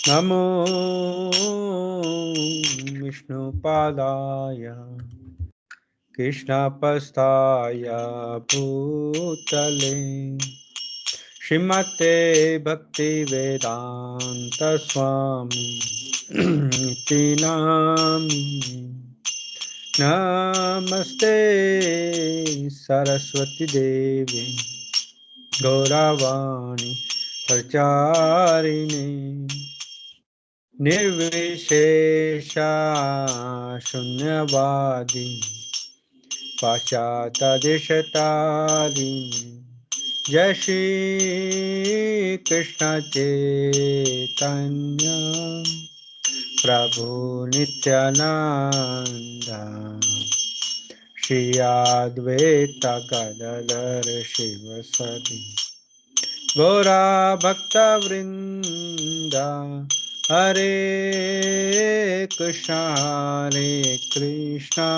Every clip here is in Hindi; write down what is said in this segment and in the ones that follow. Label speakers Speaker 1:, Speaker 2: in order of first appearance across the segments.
Speaker 1: नमो विष्णुपादाय कृष्णपस्ताय भूतले श्रीमते भक्तिवेदांत स्वामी इति नामिने। नमस्ते सरस्वती देवी गौरवाणी प्रचारिणे निर्विशेषा शून्यवादी पाश्चात्यदेशतारिणे। जय श्री कृष्ण चैतन्य प्रभु नित्यानंद श्री अद्वैत गदाधर शिवसदि गौरा भक्तवृंद। हरे कृष्णा कृष्णा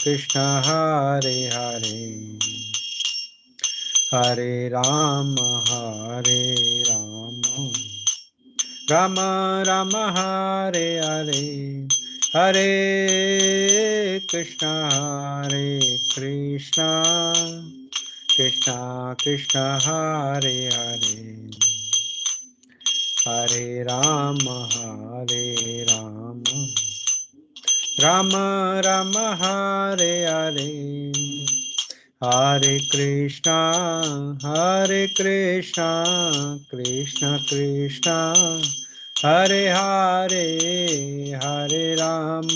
Speaker 1: कृष्णा हरे हरे हरे राम राम राम हरे हरे हरे कृष्णा कृष्णा कृष्णा हरे हरे हरे राम राम राम हरे हरे हरे कृष्णा कृष्ण कृष्णा हरे हरे हरे राम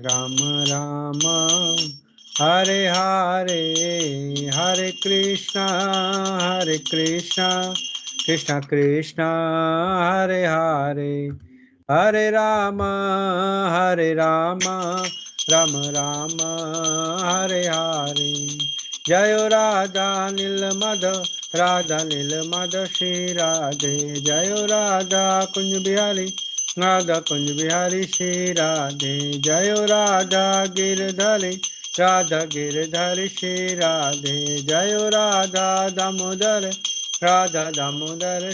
Speaker 1: राम राम हरे हरे हरे कृष्णा कृष्ण कृष्णा हरे हरे हरे राम राम राम हरे हरे जय राधा नीलमद श्री राधे जय राधा कुंज बिहारी राधा कुंज बिहारी श्री राधे जय राधा गिरधरी श्री राधे जय राधा दामोदर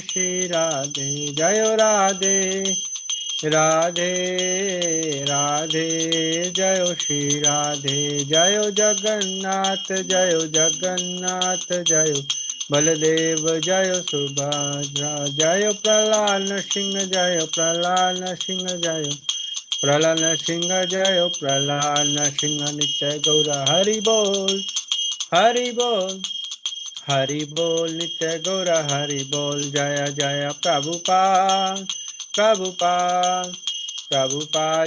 Speaker 1: श्री राधे जय राधे राधे जय श्री राधे जय जगन्नाथ जय बलदेव जय सुभद्रा जय प्रहलाद सिंह जय प्रहलाद सिंह नित्य गौर हरि बोल हरि बोल नित्य गौर हरि बोल जय जय प्रभुपाद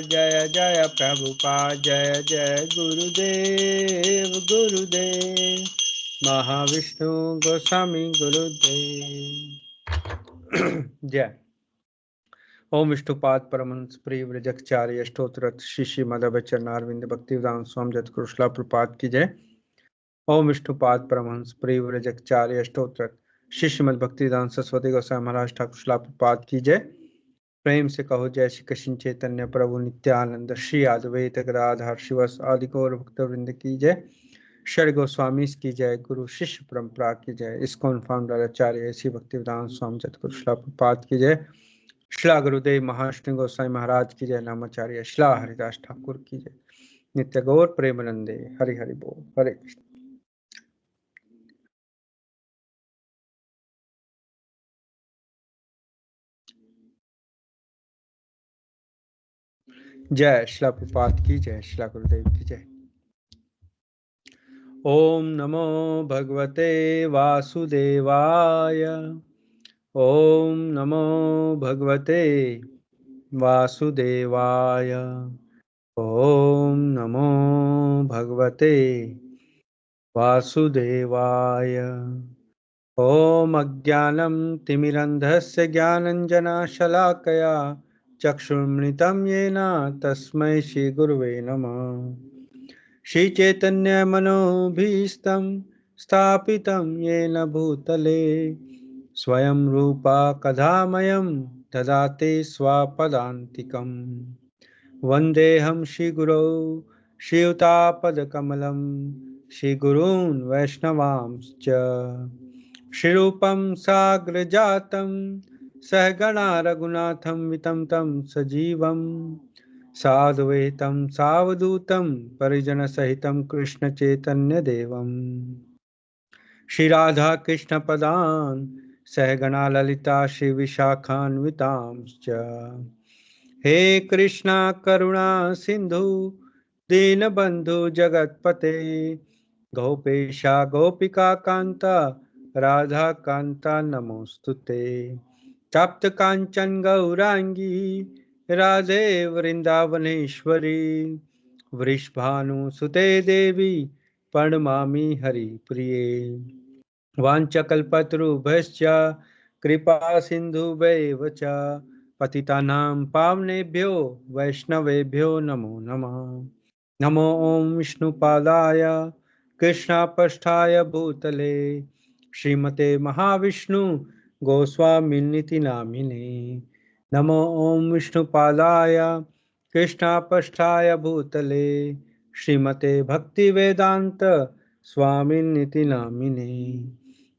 Speaker 1: जय जय प्रभुपाद जय जय गुरुदेव महाविष्णु गोस्वामी गुरुदेव जय। ओम विष्णुपाद परमहंस प्रिय व्रजचार्य स्तोत्र श्री श्री मदवचरणारविंद भक्तिवेदांत स्वामी जगद्गुरु प्रपाद की जय। ओम विष्णुपाद परमहंस प्रिय व्रजचार्य स्तोत्र श्री श्रीमद भक्तिवेदांत सरस्वती गोस्वामी महाराज ठाकुर प्रपाद की जय। प्रेम से कहो जय श्री कृष्ण चैतन्य प्रभु नित्यानंद श्री अद्वैत गदाधर शिवस आदि गौर भक्तवृंद की जय। षड गोस्वामी की जय। गुरु शिष्य परंपरा की जय। इस्कॉन फाउंडर आचार्य श्री भक्तिवेदांत स्वामी जगद्गुरु प्रपाद की जय। श्रीला गुरुदेव महाष्टि गोस्वामी महाराज की जय। नामाचार्य श्रीला हरिदास ठाकुर की जय। नित्य गौर प्रेमानंदे हरि हरि बोल। हरे कृष्ण। जय श्रीला प्रपात की जय। श्रीला गुरुदेव की जय। ओम नमो भगवते वासुदेवाय। ओम नमो भगवते वासुदेवाय। ओम नमो भगवते वासुदेवाय। ओम अज्ञानं तिमिरन्धस्य ज्ञानञ्जनशलाकया चक्षुर्मृतं येन तस्मै श्रीगुरुवे नमः। श्रीचैतन्यमनोभीष्टं स्थापितं येन भूतले स्वयं रूपा कथामयं ददाति स्वपदान्तिकं। वन्देऽहं श्रीगुरौ श्रीयुतापदकमलं श्रीगुरून् वैष्णवांश्च श्रीरूपं साग्रजातं सहगणा रघुनाथं वितं तं सजीवं साद्वैतं सावधूतं परिजनसहितं कृष्णचैतन्यदेवं श्री राधा कृष्ण पदान् सहगणा ललिता श्री विशाखान्वितांश्च हे कृष्णा करुणा सिंधु दीनबंधु जगतपते गोपेशा गोपिका कांता राधा कांता नमोस्तुते तप्त कांचन गौरांगी राधे वृंदावनेश्वरी वृषभानुसुते देवी प्रणमामि हरिप्रिये वाञ्छकल्पतरुभ्यश्च कृपा सिन्धुभ्यैव च पतितानां पावनेभ्यो वैष्णवेभ्यो नमो नमः। नमो ॐ विष्णुपादाय कृष्णापष्ठाय भूतले श्रीमते महाविष्णु गोस्वामिनिति नामिने। नमो ॐ विष्णुपादाय कृष्णापष्ठाय भूतले श्रीमते भक्तिवेदांत स्वामिनिति नामिने।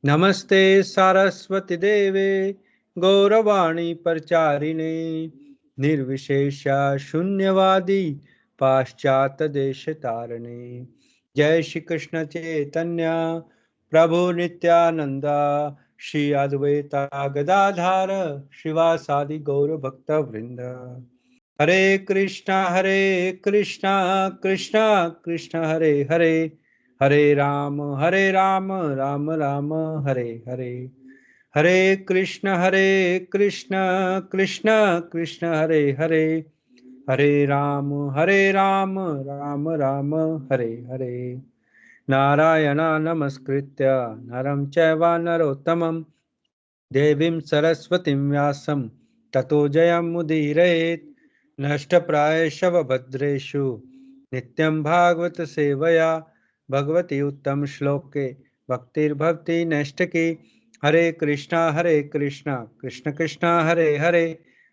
Speaker 1: नमस्ते सारस्वती देवे गौरवाणी प्रचारिणे निर्विशेषा शून्यवादी पाश्चात्य देश तारणे। जय श्री कृष्ण चैतन्य प्रभु नित्यानंदा श्री अद्वैता गदाधार शिवासादि गौर भक्त वृंद। हरे कृष्णा कृष्णा कृष्णा हरे हरे हरे राम राम राम हरे हरे। हरे कृष्ण कृष्णा कृष्ण हरे हरे हरे राम राम राम हरे हरे। नारायण नमस्कृत्य नरं चैव नरोत्तमं देवीं सरस्वतीं व्यासं ततो जयमुदीरयेत्। नष्टप्रायेषु भद्रेषु नित्यं भागवत सेवया भगवती उत्तम श्लोके भक्तिर्भवति नैष्ठिकी। हरे कृष्णा कृष्ण कृष्ण हरे हरे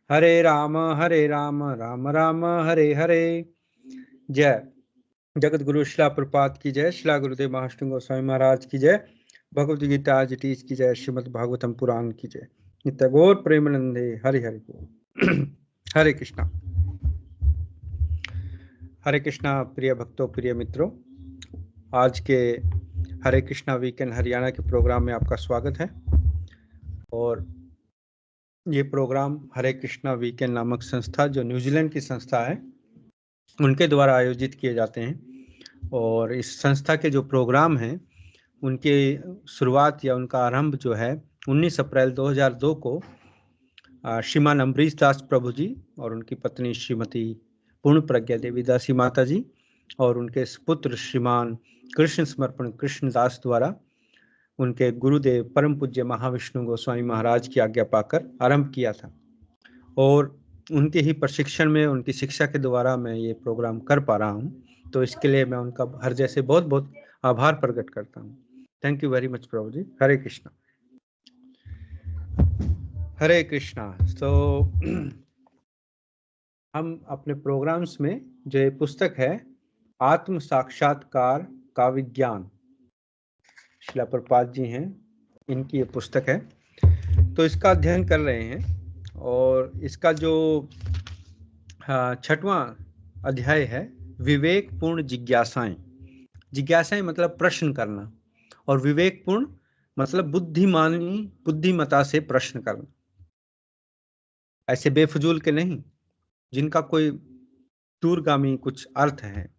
Speaker 1: हरे राम राम राम हरे हरे। जय जगत गुरु शिला प्रपात की जय। शिला गुरुदेव महाराष्ट्र गोस्वामी महाराज की जय। भगवद गीता आज टीच की जय। श्रीमद् भागवतम पुराण की जय। नित्य गौर प्रेमानंदे हरि हरि बोल। हरे कृष्णा। हरे कृष्णा प्रिय भक्तों प्रिय मित्रों, आज के हरे कृष्णा वीकेंड हरियाणा के प्रोग्राम में आपका स्वागत है। और ये प्रोग्राम हरे कृष्णा वीकेंड नामक संस्था जो न्यूजीलैंड की संस्था है उनके द्वारा आयोजित किए जाते हैं। और इस संस्था के जो प्रोग्राम हैं उनके शुरुआत या उनका आरंभ जो है 19 अप्रैल 2002 को श्रीमान अम्बरीश दास प्रभु जी और उनकी पत्नी श्रीमती पूर्ण प्रज्ञा देवी दासी माता जी और उनके पुत्र श्रीमान कृष्ण समर्पण कृष्णदास द्वारा उनके गुरुदेव परम पूज्य महाविष्णु गोस्वामी महाराज की आज्ञा पाकर आरंभ किया था। और उनके ही प्रशिक्षण में उनकी शिक्षा के द्वारा मैं ये प्रोग्राम कर पा रहा हूँ, तो इसके लिए मैं उनका हर जैसे बहुत बहुत आभार प्रकट करता हूँ। थैंक यू वेरी मच प्रभु जी। हरे कृष्णा। हरे कृष्णा। तो हम अपने प्रोग्राम्स में जो ये पुस्तक है आत्म साक्षात्कार का विज्ञान, शिला प्रपात जी हैं, इनकी ये पुस्तक है, तो इसका अध्ययन कर रहे हैं। और इसका जो 6वां अध्याय है विवेकपूर्ण जिज्ञासाएं। जिज्ञासाएं मतलब प्रश्न करना, और विवेकपूर्ण मतलब बुद्धिमता से प्रश्न करना, ऐसे बेफजूल के नहीं जिनका कोई दूरगामी कुछ अर्थ है।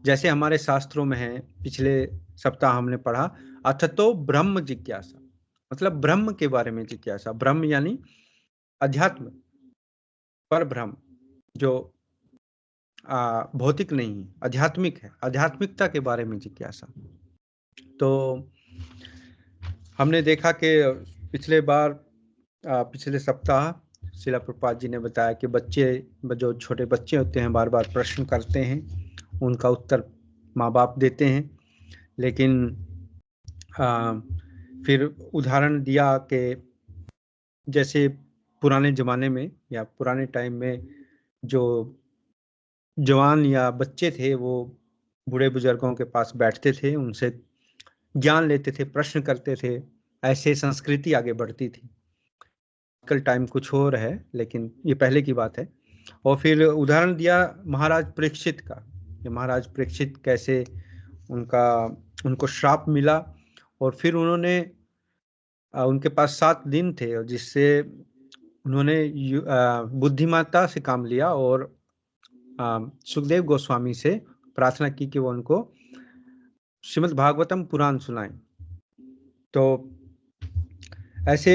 Speaker 1: जैसे हमारे शास्त्रों में है, पिछले सप्ताह हमने पढ़ा अथतो ब्रह्म जिज्ञासा, मतलब ब्रह्म के बारे में जिज्ञासा। ब्रह्म यानी अध्यात्म, पर ब्रह्म जो भौतिक नहीं है, आध्यात्मिक है, आध्यात्मिकता के बारे में जिज्ञासा। तो हमने देखा कि पिछले सप्ताह शिला प्रपात जी ने बताया कि बच्चे जो छोटे बच्चे होते हैं बार बार प्रश्न करते हैं, उनका उत्तर माँ बाप देते हैं, लेकिन फिर उदाहरण दिया कि जैसे पुराने ज़माने में या पुराने टाइम में जो जवान या बच्चे थे वो बूढ़े बुजुर्गों के पास बैठते थे, उनसे ज्ञान लेते थे, प्रश्न करते थे। ऐसे संस्कृति आगे बढ़ती थी। आजकल टाइम कुछ और है, लेकिन ये पहले की बात है। और फिर उदाहरण दिया महाराज परीक्षित का, कि महाराज परीक्षित कैसे उनको श्राप मिला, और फिर उन्होंने उनके पास 7 दिन थे, और जिससे उन्होंने बुद्धिमत्ता से काम लिया और सुखदेव गोस्वामी से प्रार्थना की कि वो उनको श्रीमद् भागवतम पुराण सुनाएं। तो ऐसे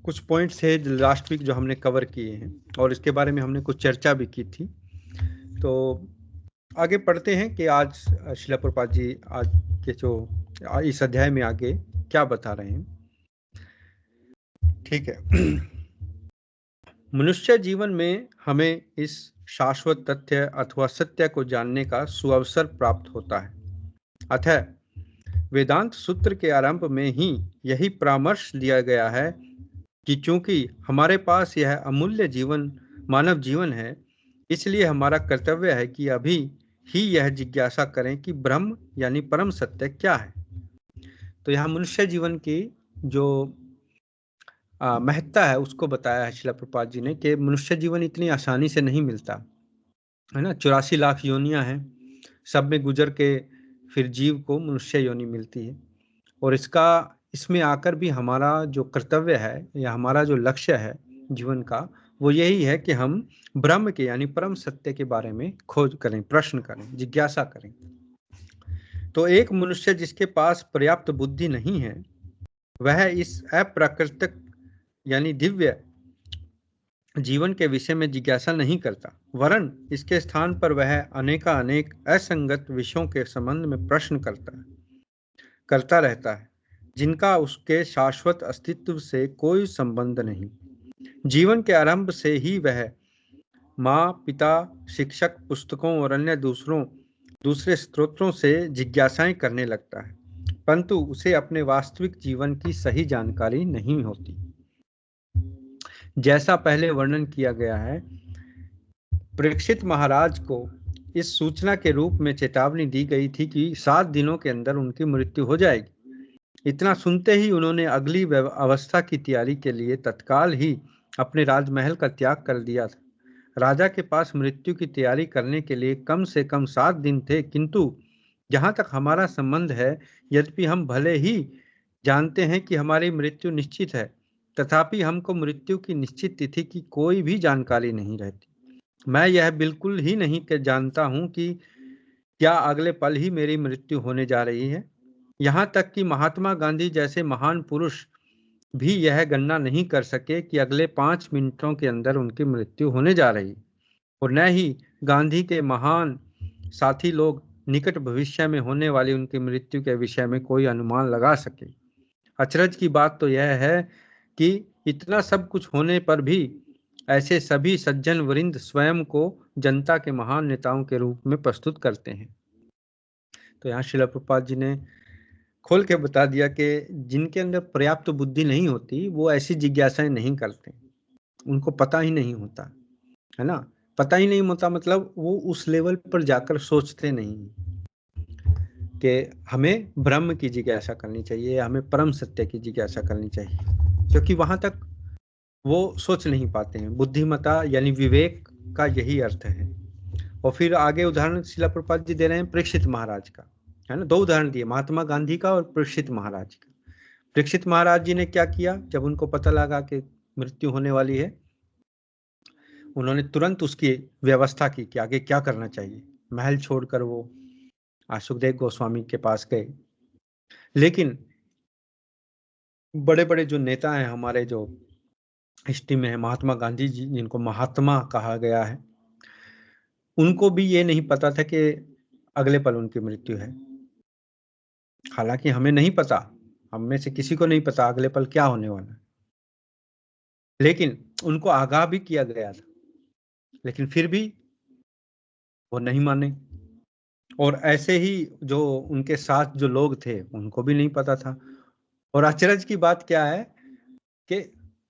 Speaker 1: कुछ पॉइंट्स है लास्ट वीक जो हमने कवर किए हैं, और इसके बारे में हमने कुछ चर्चा भी की थी। तो आगे पढ़ते हैं कि आज श्रील प्रभुपाद जी आज के जो इस अध्याय में आगे क्या बता रहे हैं। ठीक है। मनुष्य जीवन में हमें इस शाश्वत तथ्य अथवा सत्य को जानने का सुअवसर प्राप्त होता है। अतः वेदांत सूत्र के आरंभ में ही यही परामर्श दिया गया है कि चूंकि हमारे पास यह अमूल्य जीवन मानव जीवन है, इसलिए हमारा कर्तव्य है कि अभी ही यह जिज्ञासा करें कि ब्रह्म यानी परम सत्य क्या है। तो यहाँ मनुष्य जीवन की जो महत्ता है उसको बताया है श्रील प्रभुपाद जी ने, कि मनुष्य जीवन इतनी आसानी से नहीं मिलता है ना। 84 लाख योनियां हैं, सब में गुजर के फिर जीव को मनुष्य योनि मिलती है। और इसमें आकर भी हमारा जो कर्तव्य है या हमारा जो लक्ष्य है जीवन का, वो यही है कि हम ब्रह्म के यानी परम सत्य के बारे में खोज करें, प्रश्न करें, जिज्ञासा करें। तो एक मनुष्य जिसके पास पर्याप्त बुद्धि नहीं है, वह इस अप्राकृतिक यानी दिव्य जीवन के विषय में जिज्ञासा नहीं करता, वरन इसके स्थान पर वह अनेक असंगत विषयों के संबंध में प्रश्न करता रहता है, जिनका उसके शाश्वत अस्तित्व से कोई संबंध नहीं। जीवन के आरंभ से ही वह माँ, पिता, शिक्षक, पुस्तकों और अन्य दूसरे स्रोतों से जिज्ञासाएं करने लगता है, परंतु उसे अपने वास्तविक जीवन की सही जानकारी नहीं होती। जैसा पहले वर्णन किया गया है, परीक्षित महाराज को इस सूचना के रूप में चेतावनी दी गई थी कि 7 दिनों के अंदर उनकी मृत्यु हो जाएगी। इतना सुनते ही उन्होंने अगली अवस्था की तैयारी के लिए तत्काल ही अपने राजमहल का त्याग कर दिया था। राजा के पास मृत्यु की तैयारी करने के लिए कम से कम 7 दिन थे, किंतु जहां तक हमारा संबंध है, यद्यपि हम भले ही जानते हैं कि हमारी मृत्यु निश्चित है, तथापि हमको मृत्यु की निश्चित तिथि की कोई भी जानकारी नहीं रहती। मैं यह बिल्कुल ही नहीं जानता हूं कि क्या अगले पल ही मेरी मृत्यु होने जा रही है। यहाँ तक कि महात्मा गांधी जैसे महान पुरुष भी यह गणना नहीं कर सके कि अगले 5 मिनटों के अंदर उनकी मृत्यु होने जा रही, और न ही गांधी के महान साथी लोग निकट भविष्य में होने वाली उनकी मृत्यु के विषय में कोई अनुमान लगा सके। अचरज की बात तो यह है कि इतना सब कुछ होने पर भी ऐसे सभी सज्जन वरिंद स्वयं को जनता के महान नेताओं के रूप में प्रस्तुत करते हैं। तो यहाँ श्रील प्रभुपाद जी ने खोल के बता दिया कि जिनके अंदर पर्याप्त बुद्धि नहीं होती, वो ऐसी जिज्ञासाएं नहीं करते, उनको पता ही नहीं होता है ना। पता ही नहीं होता मतलब वो उस लेवल पर जाकर सोचते नहीं कि हमें ब्रह्म की जिज्ञासा करनी चाहिए, हमें परम सत्य की जिज्ञासा करनी चाहिए, क्योंकि वहां तक वो सोच नहीं पाते हैं। बुद्धिमता यानी विवेक का यही अर्थ है। और फिर आगे उदाहरण श्रील प्रभुपाद जी दे रहे हैं परीक्षित महाराज का, है ना। 2 उदाहरण दिए, महात्मा गांधी का और परीक्षित महाराज का। परीक्षित महाराज जी ने क्या किया, जब उनको पता लगा कि मृत्यु होने वाली है, उन्होंने तुरंत उसकी व्यवस्था की कि आगे क्या करना चाहिए। महल छोड़कर वो सुखदेव गोस्वामी के पास गए। लेकिन बड़े बड़े जो नेता हैं हमारे, जो हिस्ट्री में है, महात्मा गांधी जी जिनको महात्मा कहा गया है, उनको भी ये नहीं पता था कि अगले पल उनकी मृत्यु है। हालांकि हमें नहीं पता, हम में से किसी को नहीं पता अगले पल क्या होने वाला है, लेकिन उनको आगाह भी किया गया था, लेकिन फिर भी वो नहीं माने। और ऐसे ही जो उनके साथ जो लोग थे उनको भी नहीं पता था। और अचरज की बात क्या है कि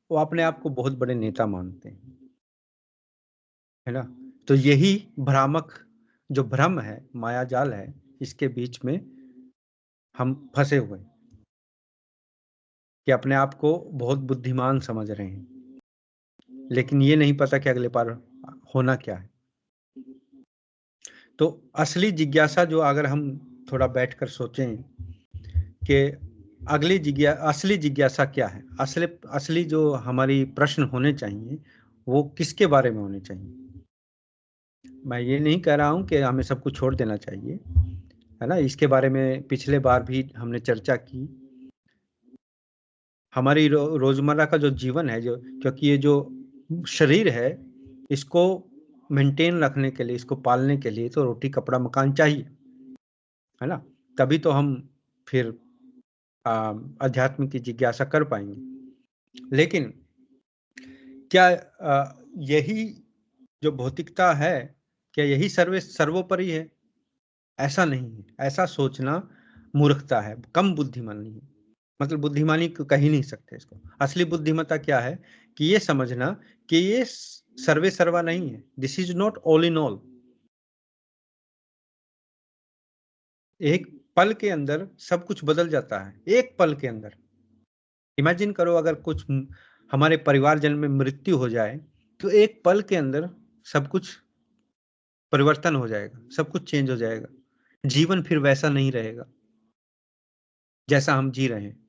Speaker 1: वो अपने आप को बहुत बड़े नेता मानते हैं, है ना। तो यही भ्रामक जो भ्रम है, माया जाल है, इसके बीच में हम फंसे हुए हैं कि अपने आप को बहुत बुद्धिमान समझ रहे हैं, लेकिन ये नहीं पता कि अगले पार होना क्या है। तो असली जिज्ञासा जो अगर हम थोड़ा बैठकर सोचें कि असली जिज्ञासा क्या है, असली जो हमारी प्रश्न होने चाहिए वो किसके बारे में होने चाहिए। मैं ये नहीं कह रहा हूँ कि हमें सब कुछ छोड़ देना चाहिए, है ना, इसके बारे में पिछले बार भी हमने चर्चा की। हमारी रोजमर्रा का जो जीवन है, जो क्योंकि ये जो शरीर है इसको मेंटेन रखने के लिए, इसको पालने के लिए तो रोटी कपड़ा मकान चाहिए, है ना, तभी तो हम फिर अध्यात्म की जिज्ञासा कर पाएंगे। लेकिन क्या यही जो भौतिकता है, क्या यही सर्वोपरि है? ऐसा नहीं है। ऐसा सोचना मूर्खता है, कम बुद्धिमानी है। मतलब बुद्धिमानी कह ही नहीं सकते इसको। असली बुद्धिमत्ता क्या है कि ये समझना कि ये सर्वे सर्वा नहीं है, this is not all in all. एक पल के अंदर सब कुछ बदल जाता है, एक पल के अंदर। इमेजिन करो अगर कुछ हमारे परिवारजन में मृत्यु हो जाए तो एक पल के अंदर सब कुछ परिवर्तन हो जाएगा, सब कुछ चेंज हो जाएगा। जीवन फिर वैसा नहीं रहेगा जैसा हम जी रहे हैं।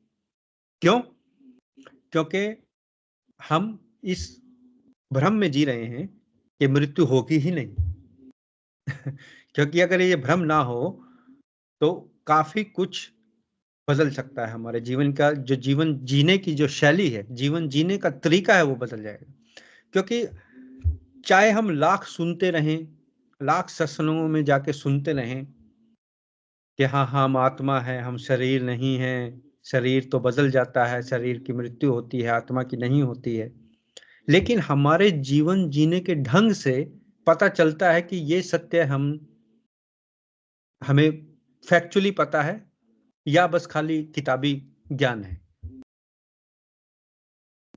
Speaker 1: क्यों? क्योंकि हम इस भ्रम में जी रहे हैं कि मृत्यु होगी ही नहीं। क्योंकि अगर ये भ्रम ना हो तो काफी कुछ बदल सकता है। हमारे जीवन का जो जीवन जीने की जो शैली है, जीवन जीने का तरीका है, वो बदल जाएगा। क्योंकि चाहे हम लाख सुनते रहें, लाख सत्संगों में जाके सुनते रहें कि हाँ हम आत्मा है, हम शरीर नहीं है, शरीर तो बदल जाता है, शरीर की मृत्यु होती है, आत्मा की नहीं होती है, लेकिन हमारे जीवन जीने के ढंग से पता चलता है कि ये सत्य हमें फैक्चुअली पता है या बस खाली किताबी ज्ञान है।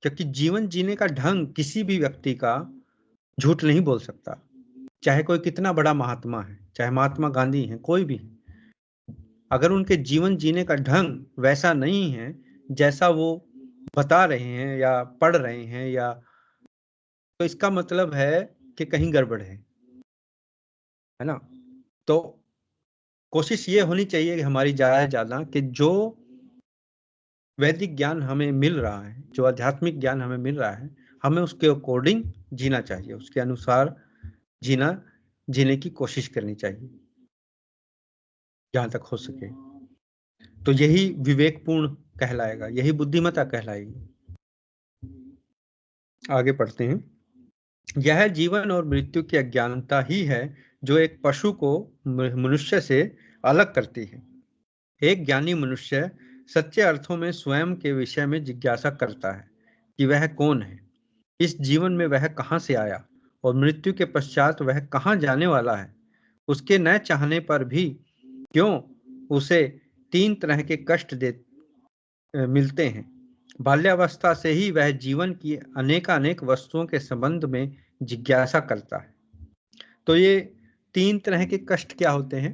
Speaker 1: क्योंकि जीवन जीने का ढंग किसी भी व्यक्ति का झूठ नहीं बोल सकता, चाहे कोई कितना बड़ा महात्मा है, चाहे महात्मा गांधी है, कोई भी है। अगर उनके जीवन जीने का ढंग वैसा नहीं है जैसा वो बता रहे हैं या पढ़ रहे हैं, या तो इसका मतलब है कि कहीं गड़बड़ है ना। तो कोशिश ये होनी चाहिए कि हमारी ज्यादा से ज्यादा कि जो वैदिक ज्ञान हमें मिल रहा है, जो आध्यात्मिक ज्ञान हमें मिल रहा है, हमें उसके अकॉर्डिंग जीना चाहिए, उसके अनुसार जीना जीने की कोशिश करनी चाहिए जहां तक हो सके। तो यही विवेकपूर्ण कहलाएगा, यही बुद्धिमत्ता कहलाएगी। आगे पढ़ते हैं। यह जीवन और मृत्यु की अज्ञानता ही है जो एक पशु को मनुष्य से अलग करती है। एक ज्ञानी मनुष्य सच्चे अर्थों में स्वयं के विषय में जिज्ञासा करता है कि वह कौन है, इस जीवन में वह कहाँ से आया और मृत्यु के पश्चात वह कहाँ जाने वाला है। उसके न चाहने पर भी क्यों उसे तीन तरह के कष्ट मिलते हैं। बाल्यावस्था से ही वह जीवन की अनेकानेक वस्तुओं के संबंध में जिज्ञासा करता है। तो ये तीन तरह के कष्ट क्या होते हैं?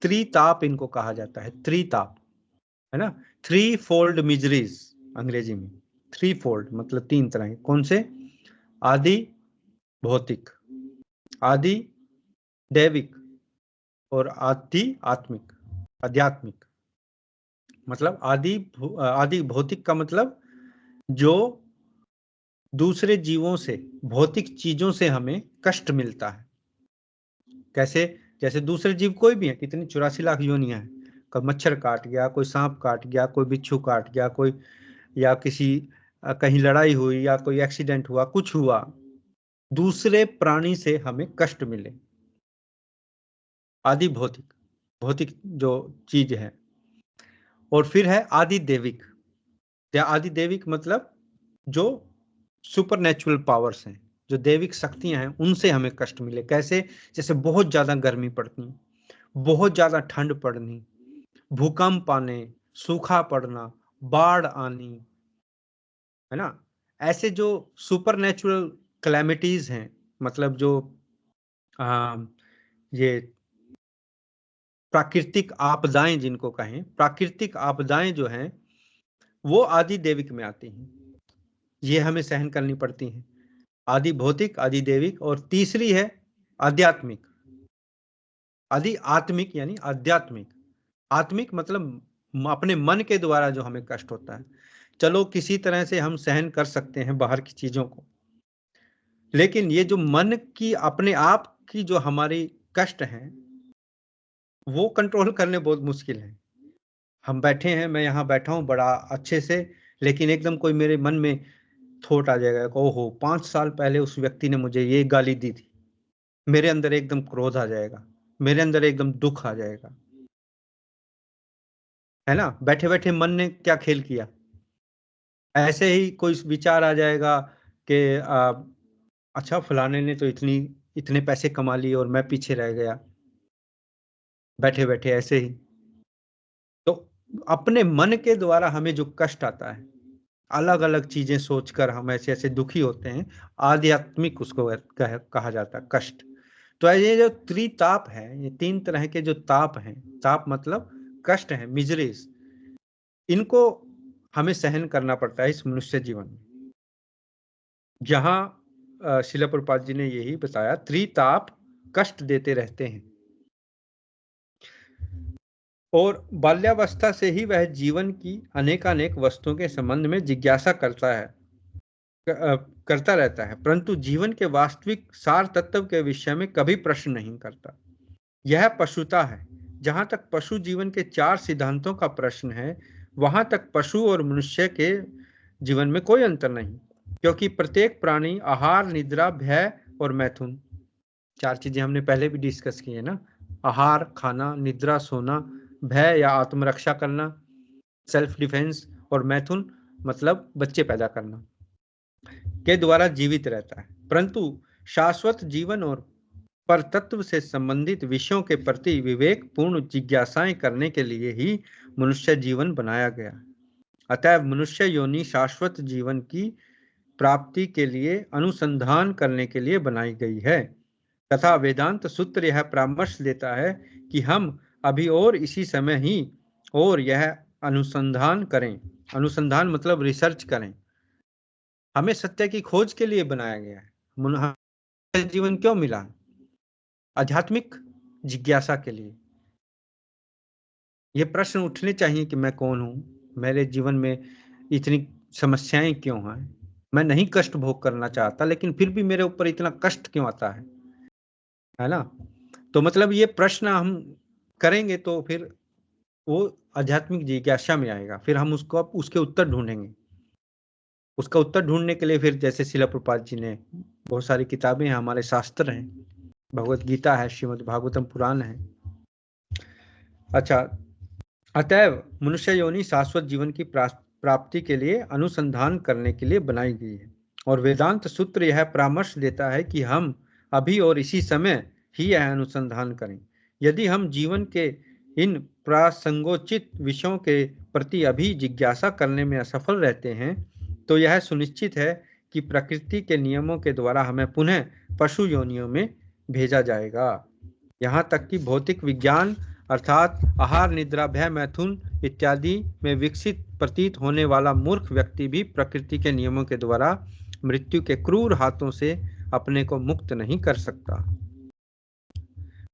Speaker 1: त्रिताप इनको कहा जाता है, त्रिताप, है ना। थ्री फोल्ड मिजरीज अंग्रेजी में। थ्री फोल्ड मतलब तीन तरह के। कौन से? आदि भौतिक, आदि दैविक और आदि आत्मिक, आध्यात्मिक। मतलब आदि भौतिक का मतलब जो दूसरे जीवों से, भौतिक चीजों से हमें कष्ट मिलता है। कैसे? जैसे दूसरे जीव कोई भी है, कितनी 84 लाख योनियां हैं। कोई मच्छर काट गया, कोई सांप काट गया, कोई बिच्छू काट गया, कोई या किसी कहीं लड़ाई हुई या कोई एक्सीडेंट हुआ, कुछ हुआ, दूसरे प्राणी से हमें कष्ट मिले, आदि भौतिक, भौतिक जो चीज है। और फिर है आदि देविक, या आदि देविक मतलब जो सुपर नेचुरल पावर्स हैं, जो देविक शक्तियां हैं, उनसे हमें कष्ट मिले। कैसे? जैसे बहुत ज्यादा गर्मी पड़नी, बहुत ज्यादा ठंड पड़नी, भूकंप आने, सूखा पड़ना, बाढ़ आनी, है ना। ऐसे जो सुपर नेचुरल कैलेमिटीज हैं, मतलब जो आ, ये प्राकृतिक आपदाएं जिनको कहें, प्राकृतिक आपदाएं जो हैं वो आदि देविक में आती हैं, ये हमें सहन करनी पड़ती हैं। आदि भौतिक, आदि देविक, और तीसरी है आध्यात्मिक। आदि आत्मिक यानी आध्यात्मिक। आत्मिक मतलब अपने मन के द्वारा जो हमें कष्ट होता है। चलो किसी तरह से हम सहन कर सकते हैं बाहर की चीजों को, लेकिन ये जो मन की अपने आप की जो हमारी कष्ट है वो कंट्रोल करने बहुत मुश्किल है। हम बैठे हैं, मैं यहाँ बैठा हूँ बड़ा अच्छे से, लेकिन एकदम कोई मेरे मन में थॉट आ जाएगा, ओहो 5 साल पहले उस व्यक्ति ने मुझे ये गाली दी थी, मेरे अंदर एकदम क्रोध आ जाएगा, मेरे अंदर एकदम दुख आ जाएगा, है ना। बैठे बैठे मन ने क्या खेल किया। ऐसे ही कोई विचार आ जाएगा कि अच्छा फलाने ने तो इतने पैसे कमा लिए और मैं पीछे रह गया, बैठे बैठे ऐसे ही। तो अपने मन के द्वारा हमें जो कष्ट आता है, अलग अलग चीजें सोचकर हम ऐसे ऐसे दुखी होते हैं, आध्यात्मिक उसको कहा जाता है कष्ट। तो ये जो त्रिताप है, ये 3 तरह के जो ताप हैं, ताप मतलब कष्ट है, मिजरीज, इनको हमें सहन करना पड़ता है इस मनुष्य जीवन में। जहां शिला प्रभुपाद जी ने यही बताया, त्रिताप कष्ट देते रहते हैं, और बाल्यावस्था से ही वह जीवन की अनेकानेक वस्तुओं के संबंध में जिज्ञासा करता रहता है, परंतु जीवन के वास्तविक सार तत्व के विषय में कभी प्रश्न नहीं करता। यह पशुता है। जहां तक पशु जीवन के 4 सिद्धांतों का प्रश्न है, वहां तक पशु और मनुष्य के जीवन में कोई अंतर नहीं, क्योंकि प्रत्येक प्राणी आहार, निद्रा, भय और मैथुन, 4 चीजें हमने पहले भी डिस्कस की है ना। आहार, खाना, निद्रा, सोना, भय या आत्मरक्षा करना, सेल्फ डिफेंस, और मैथुन मतलब बच्चे पैदा करना, के द्वारा जीवित रहता है। परंतु शाश्वत जीवन और परतत्व से संबंधित विषयों के प्रति विवेक पूर्ण जिज्ञासाएं करने के लिए ही मनुष्य जीवन बनाया गया। अतः मनुष्य योनि शाश्वत जीवन की प्राप्ति के लिए अनुसंधान करने के लिए बनाई गई है, तथा वेदांत सूत्र यह परामर्श देता है कि हम अभी और इसी समय ही और यह अनुसंधान करें। अनुसंधान मतलब रिसर्च करें। हमें सत्य की खोज के लिए बनाया गया है। जीवन क्यों मिला? आध्यात्मिक जिज्ञासा के लिए। ये प्रश्न उठने चाहिए कि मैं कौन हूं, मेरे जीवन में इतनी समस्याएं क्यों हैं, मैं नहीं कष्ट भोग करना चाहता, लेकिन फिर भी मेरे ऊपर इतना कष्ट क्यों आता है ना। तो मतलब ये प्रश्न हम करेंगे तो फिर वो आध्यात्मिक जिज्ञासा में आएगा, फिर हम उसको उसके उत्तर ढूंढेंगे। उसका उत्तर ढूंढने के लिए फिर जैसे शिला प्रभुपाद जी ने बहुत सारी किताबें हैं, हमारे शास्त्र हैं, भगवत गीता है, श्रीमद् भागवतम पुराण है। अच्छा, अतएव मनुष्य योनि शाश्वत जीवन की प्राप्ति के लिए अनुसंधान करने के लिए बनाई गई है, और वेदांत सूत्र यह परामर्श देता है कि हम अभी और इसी समय ही यह अनुसंधान करें। यदि हम जीवन के इन प्रासंगोचित विषयों के प्रति अभी जिज्ञासा करने में असफल रहते हैं, तो यह सुनिश्चित है कि प्रकृति के नियमों के द्वारा हमें पुनः पशु योनियों में भेजा जाएगा। यहाँ तक कि भौतिक विज्ञान अर्थात आहार, निद्रा, भय, मैथुन इत्यादि में विकसित प्रतीत होने वाला मूर्ख व्यक्ति भी प्रकृति के नियमों के द्वारा मृत्यु के क्रूर हाथों से अपने को मुक्त नहीं कर सकता।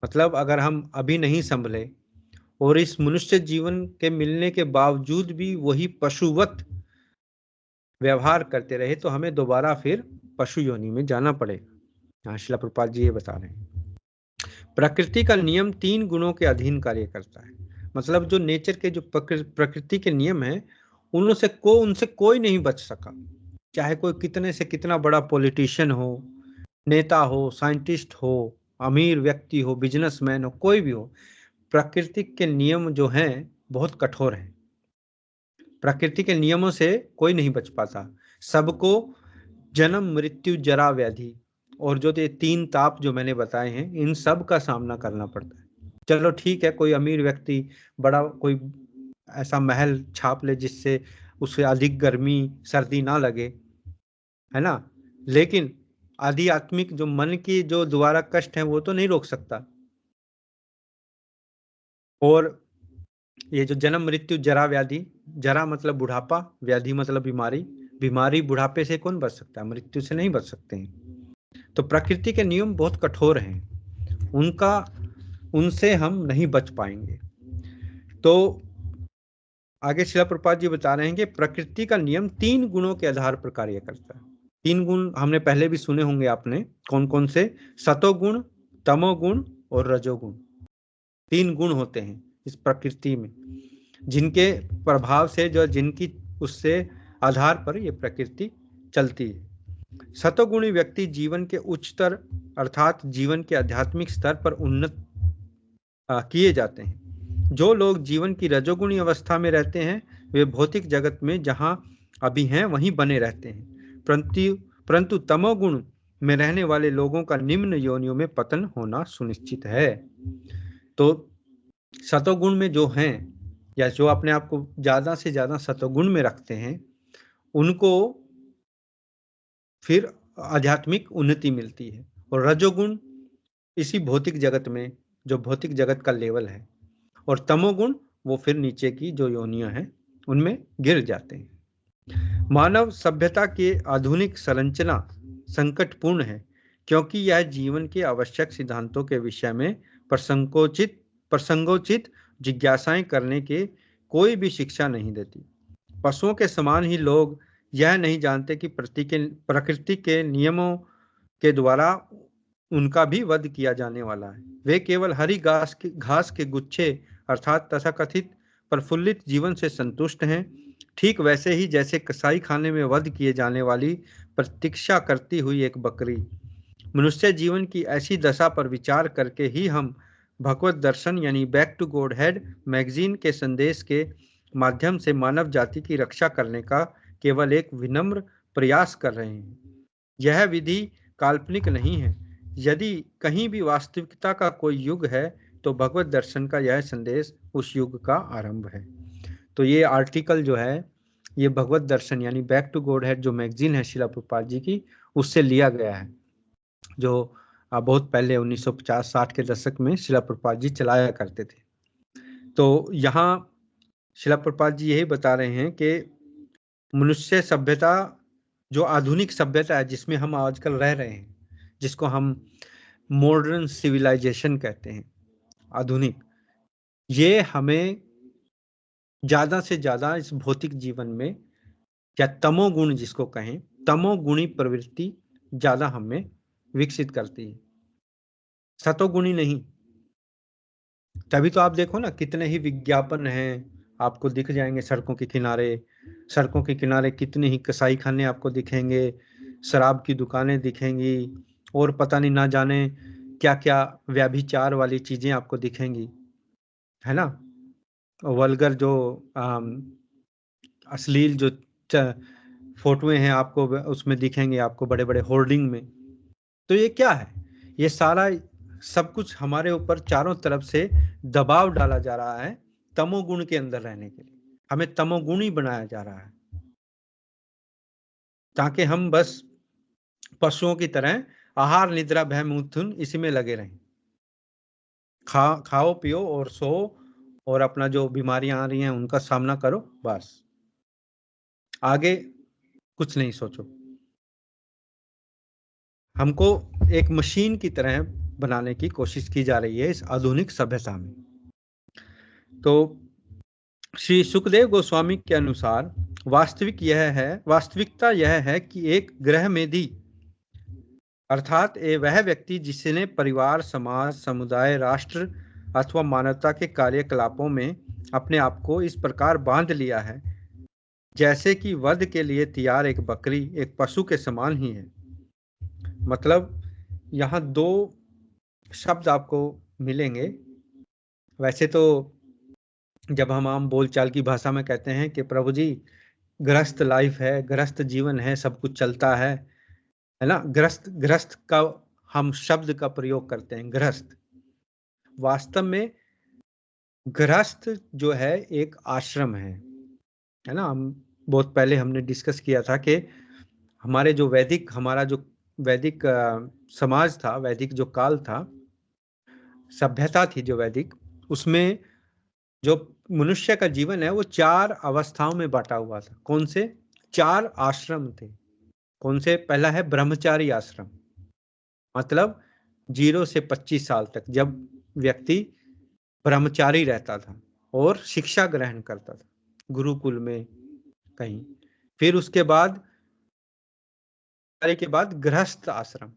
Speaker 1: मतलब अगर हम अभी नहीं संभले और इस मनुष्य जीवन के मिलने के बावजूद भी वही पशुवत व्यवहार करते रहे, तो हमें दोबारा फिर पशु योनि में जाना पड़ेगा। यहाँ शिला प्रभुपाद जी ये बता रहे हैं। प्रकृति का नियम 3 गुणों के अधीन कार्य करता है। मतलब जो नेचर के जो प्रकृति के नियम है, उनसे कोई नहीं बच सका, चाहे कोई कितने से कितना बड़ा पॉलिटिशियन हो, नेता हो, साइंटिस्ट हो, अमीर व्यक्ति हो, बिजनेसमैन हो, कोई भी हो, प्रकृति के नियम जो हैं बहुत कठोर हैं। प्रकृति के नियमों से कोई नहीं बच पाता। सबको जन्म, मृत्यु, जरा, व्याधि और जो ये 3 ताप जो मैंने बताए हैं, इन सब का सामना करना पड़ता है। चलो ठीक है, कोई अमीर व्यक्ति बड़ा कोई ऐसा महल छाप ले जिससे उसे अधिक गर्मी सर्दी ना लगे, है ना, लेकिन आध्यात्मिक जो मन की जो द्वारा कष्ट है वो तो नहीं रोक सकता। और ये जो जन्म मृत्यु जरा व्याधि, जरा मतलब बुढ़ापा, व्याधि मतलब बीमारी, बीमारी बुढ़ापे से कौन बच सकता है, मृत्यु से नहीं बच सकते हैं। तो प्रकृति के नियम बहुत कठोर हैं, उनसे हम नहीं बच पाएंगे। तो आगे शिला प्रभुपाद जी बता रहे हैं कि प्रकृति का नियम 3 गुणों के आधार पर कार्य करता है। 3 गुण हमने पहले भी सुने होंगे आपने, कौन कौन से? सतोगुण, तमोगुण और रजोगुण। 3 गुण होते हैं इस प्रकृति में, जिनके प्रभाव से, जो जिनकी उससे आधार पर ये प्रकृति चलती है। सतोगुणी व्यक्ति जीवन के उच्चतर अर्थात जीवन के आध्यात्मिक स्तर पर उन्नत किए जाते हैं। जो लोग जीवन की रजोगुणी अवस्था में रहते हैं वे भौतिक जगत में जहां अभी हैं वहीं बने रहते हैं, परंतु तमोगुण में रहने वाले लोगों का निम्न योनियों में पतन होना सुनिश्चित है। तो सतोगुण में जो हैं, या जो अपने आप को ज्यादा से ज्यादा सतोगुण में रखते हैं, उनको फिर आध्यात्मिक उन्नति मिलती है। और रजोगुण इसी भौतिक जगत में, जो भौतिक जगत का लेवल है, और तमोगुण वो फिर नीचे की जो योनियां हैं उनमें गिर जाते हैं। मानव सभ्यता की आधुनिक संरचना संकटपूर्ण है, क्योंकि यह जीवन के आवश्यक सिद्धांतों के विषय में प्रसंगोचित जिज्ञासाएं करने के कोई भी शिक्षा नहीं देती। पशुओं के समान ही लोग यह नहीं जानते कि प्रकृति के नियमों के द्वारा उनका भी वध किया जाने वाला है। वे केवल हरी घास के गुच्छे अर्थात तथाकथित प्रफुल्लित जीवन से संतुष्ट हैं, ठीक वैसे ही जैसे कसाई खाने में वध किए जाने वाली प्रतीक्षा करती हुई एक बकरी। मनुष्य जीवन की ऐसी दशा पर विचार करके ही हम भगवत दर्शन यानी back to Godhead magazine के संदेश के माध्यम से मानव जाति की रक्षा करने का केवल एक विनम्र प्रयास कर रहे हैं। यह विधि काल्पनिक नहीं है। यदि कहीं भी वास्तविकता का कोई युग है तो भगवत दर्शन का यह संदेश उस युग का आरंभ है। तो ये आर्टिकल जो है ये भगवत दर्शन यानी बैक टू गॉड हेड जो मैगजीन है शिला प्रभुपाद जी की, उससे लिया गया है, जो बहुत पहले 1950-60 के दशक में शिला प्रभुपाद जी चलाया करते थे। तो यहाँ शिला प्रभुपाद जी यही बता रहे हैं कि मनुष्य सभ्यता, जो आधुनिक सभ्यता है जिसमें हम आजकल रह रहे हैं, जिसको हम मॉडर्न सिविलाइजेशन कहते हैं, आधुनिक, ये हमें ज्यादा से ज्यादा इस भौतिक जीवन में, या तमोगुण जिसको कहें, तमोगुणी प्रवृत्ति ज्यादा हमें विकसित करती है, सतोगुणी नहीं। तभी तो आप देखो ना, कितने ही विज्ञापन हैं आपको दिख जाएंगे सड़कों के किनारे कितने ही कसाई खाने आपको दिखेंगे, शराब की दुकानें दिखेंगी, और पता नहीं ना जाने क्या क्या व्यभिचार वाली चीजें आपको दिखेंगी, है ना। वल्गर जो अश्लील जो फोटोएं हैं आपको उसमें दिखेंगे, आपको बड़े बड़े होर्डिंग में। तो ये क्या है? ये सारा सब कुछ हमारे ऊपर चारों तरफ से दबाव डाला जा रहा है तमोगुण के अंदर रहने के लिए। हमें तमोगुणी बनाया जा रहा है ताकि हम बस पशुओं की तरह आहार निद्रा भय मिथुन इसी में लगे रहें। खाओ पियो और सो, और अपना जो बीमारियां आ रही हैं उनका सामना करो, बस आगे कुछ नहीं सोचो। हमको एक मशीन की तरह बनाने की कोशिश की जा रही है इस आधुनिक सभ्यता में। तो श्री सुखदेव गोस्वामी के अनुसार वास्तविकता यह है कि एक ग्रह मेधी अर्थात वह व्यक्ति जिसने परिवार, समाज, समुदाय, राष्ट्र अथवा मानवता के कार्यकलापों में अपने आप को इस प्रकार बांध लिया है जैसे कि वध के लिए तैयार एक बकरी एक पशु के समान ही है। मतलब यहाँ 2 शब्द आपको मिलेंगे। वैसे तो जब हम आम बोलचाल की भाषा में कहते हैं कि प्रभु जी गृहस्थ लाइफ है, गृहस्थ जीवन है, सब कुछ चलता है ना। गृहस्थ का हम शब्द का प्रयोग करते हैं, गृहस्थ। वास्तव में गृहस्थ जो है एक आश्रम है ना। हम बहुत पहले हमने डिस्कस किया था कि हमारा जो वैदिक समाज था, वैदिक जो काल था, सभ्यता थी जो वैदिक, उसमें जो मनुष्य का जीवन है वो 4 अवस्थाओं में बांटा हुआ था। कौन से 4 आश्रम थे? कौन से? पहला है ब्रह्मचारी आश्रम, मतलब 0 से 25 साल तक जब व्यक्ति ब्रह्मचारी रहता था और शिक्षा ग्रहण करता था गुरुकुल में कहीं। फिर उसके बाद गृहस्थ आश्रम,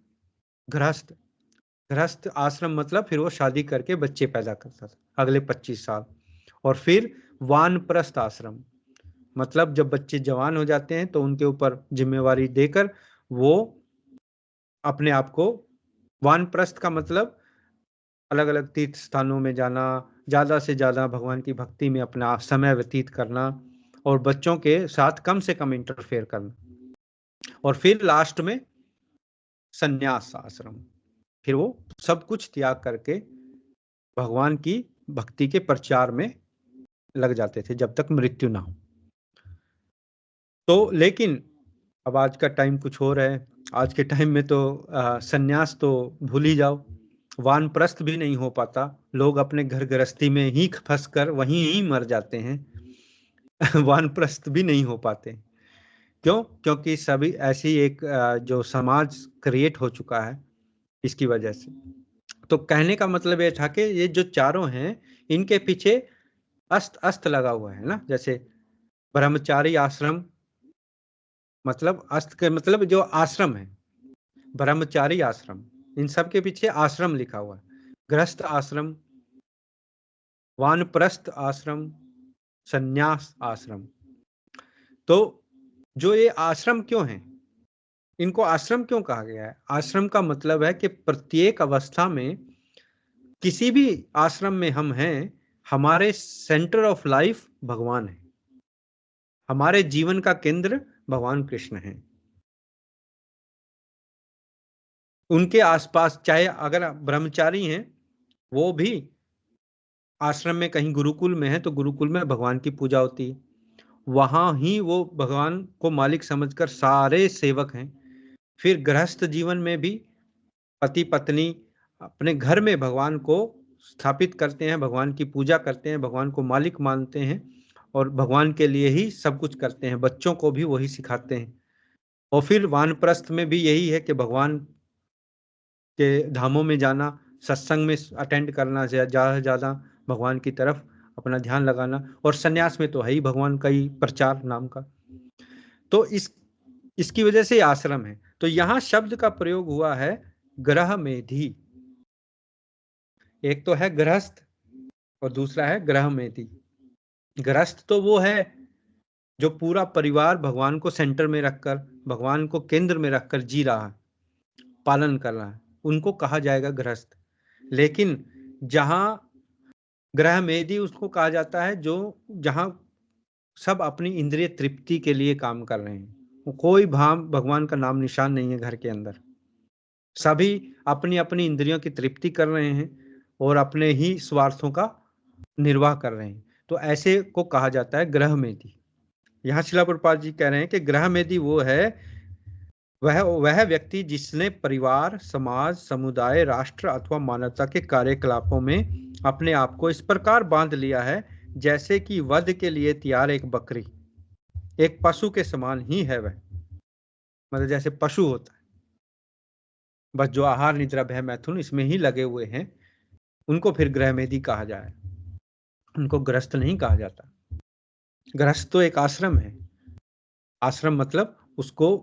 Speaker 1: गृहस्थ आश्रम मतलब फिर वो शादी करके बच्चे पैदा करता था अगले 25 साल। और फिर वानप्रस्थ आश्रम, मतलब जब बच्चे जवान हो जाते हैं तो उनके ऊपर जिम्मेवारी देकर वो अपने आप को, वानप्रस्थ का मतलब अलग अलग तीर्थ स्थानों में जाना, ज्यादा से ज्यादा भगवान की भक्ति में अपना समय व्यतीत करना और बच्चों के साथ कम से कम इंटरफेयर करना। और फिर लास्ट में संन्यास आश्रम, फिर वो सब कुछ त्याग करके भगवान की भक्ति के प्रचार में लग जाते थे जब तक मृत्यु ना हो। तो लेकिन अब आज का टाइम कुछ और है। आज के टाइम में तो संन्यास तो भूल ही जाओ, वानप्रस्थ भी नहीं हो पाता। लोग अपने घर गृहस्थी में ही फंसकर वहीं ही मर जाते हैं। वानप्रस्थ भी नहीं हो पाते। क्यों? क्योंकि सभी ऐसी एक जो समाज क्रिएट हो चुका है इसकी वजह से। तो कहने का मतलब ये था कि ये जो चारों हैं इनके पीछे अस्त लगा हुआ है ना। जैसे ब्रह्मचारी आश्रम, मतलब अस्त के मतलब जो आश्रम है, ब्रह्मचारी आश्रम, इन सब के पीछे आश्रम लिखा हुआ है। गृहस्थ आश्रम, वानप्रस्थ आश्रम, संन्यास आश्रम। तो जो ये आश्रम क्यों है, इनको आश्रम क्यों कहा गया है? आश्रम का मतलब है कि प्रत्येक अवस्था में, किसी भी आश्रम में हम हैं, हमारे सेंटर ऑफ लाइफ भगवान है, हमारे जीवन का केंद्र भगवान कृष्ण है। उनके आसपास, चाहे अगर ब्रह्मचारी हैं वो भी आश्रम में कहीं गुरुकुल में है तो गुरुकुल में भगवान की पूजा होती है, वहां ही वो भगवान को मालिक समझकर सारे सेवक हैं। फिर गृहस्थ जीवन में भी पति पत्नी अपने घर में भगवान को स्थापित करते हैं, भगवान की पूजा करते हैं, भगवान को मालिक मानते हैं और भगवान के लिए ही सब कुछ करते हैं, बच्चों को भी वही सिखाते हैं। और फिर वानप्रस्थ में भी यही है कि भगवान के धामों में जाना, सत्संग में अटेंड करना, ज़्यादा से ज़्यादा भगवान की तरफ अपना ध्यान लगाना। और सन्यास में तो है ही भगवान का ही प्रचार नाम का। तो इसकी वजह से आश्रम है। तो यहाँ शब्द का प्रयोग हुआ है ग्रह मेधी। एक तो है गृहस्थ और दूसरा है ग्रह मेधी। गृहस्थ तो वो है जो पूरा परिवार भगवान को सेंटर में रखकर, भगवान को केंद्र में रखकर जी रहा है, पालन कर रहा है, उनको कहा जाएगा गृहस्थ। लेकिन जहां ग्रह मेधी उसको कहा जाता है जो जहां सब अपनी इंद्रिय तृप्ति के लिए काम कर रहे हैं, कोई भाव भगवान का नाम निशान नहीं है घर के अंदर, सभी अपनी अपनी इंद्रियों की तृप्ति कर रहे हैं और अपने ही स्वार्थों का निर्वाह कर रहे हैं। तो ऐसे को कहा जाता है ग्रह मेधी। यहाँ शिला प्रभुपाद जी कह रहे हैं कि ग्रह मेधी वो है, वह व्यक्ति जिसने परिवार, समाज, समुदाय, राष्ट्र अथवा मानवता के कार्यकलापों में अपने आप को इस प्रकार बांध लिया है जैसे कि वध के लिए तैयार एक बकरी, एक पशु के समान ही है वह। मतलब जैसे पशु होता है, बस जो आहार निद्रा भय मैथुन इसमें ही लगे हुए हैं, उनको फिर गृहमेधी कहा जाए, उनको ग्रस्त नहीं कहा जाता। ग्रस्त तो एक आश्रम है। आश्रम मतलब उसको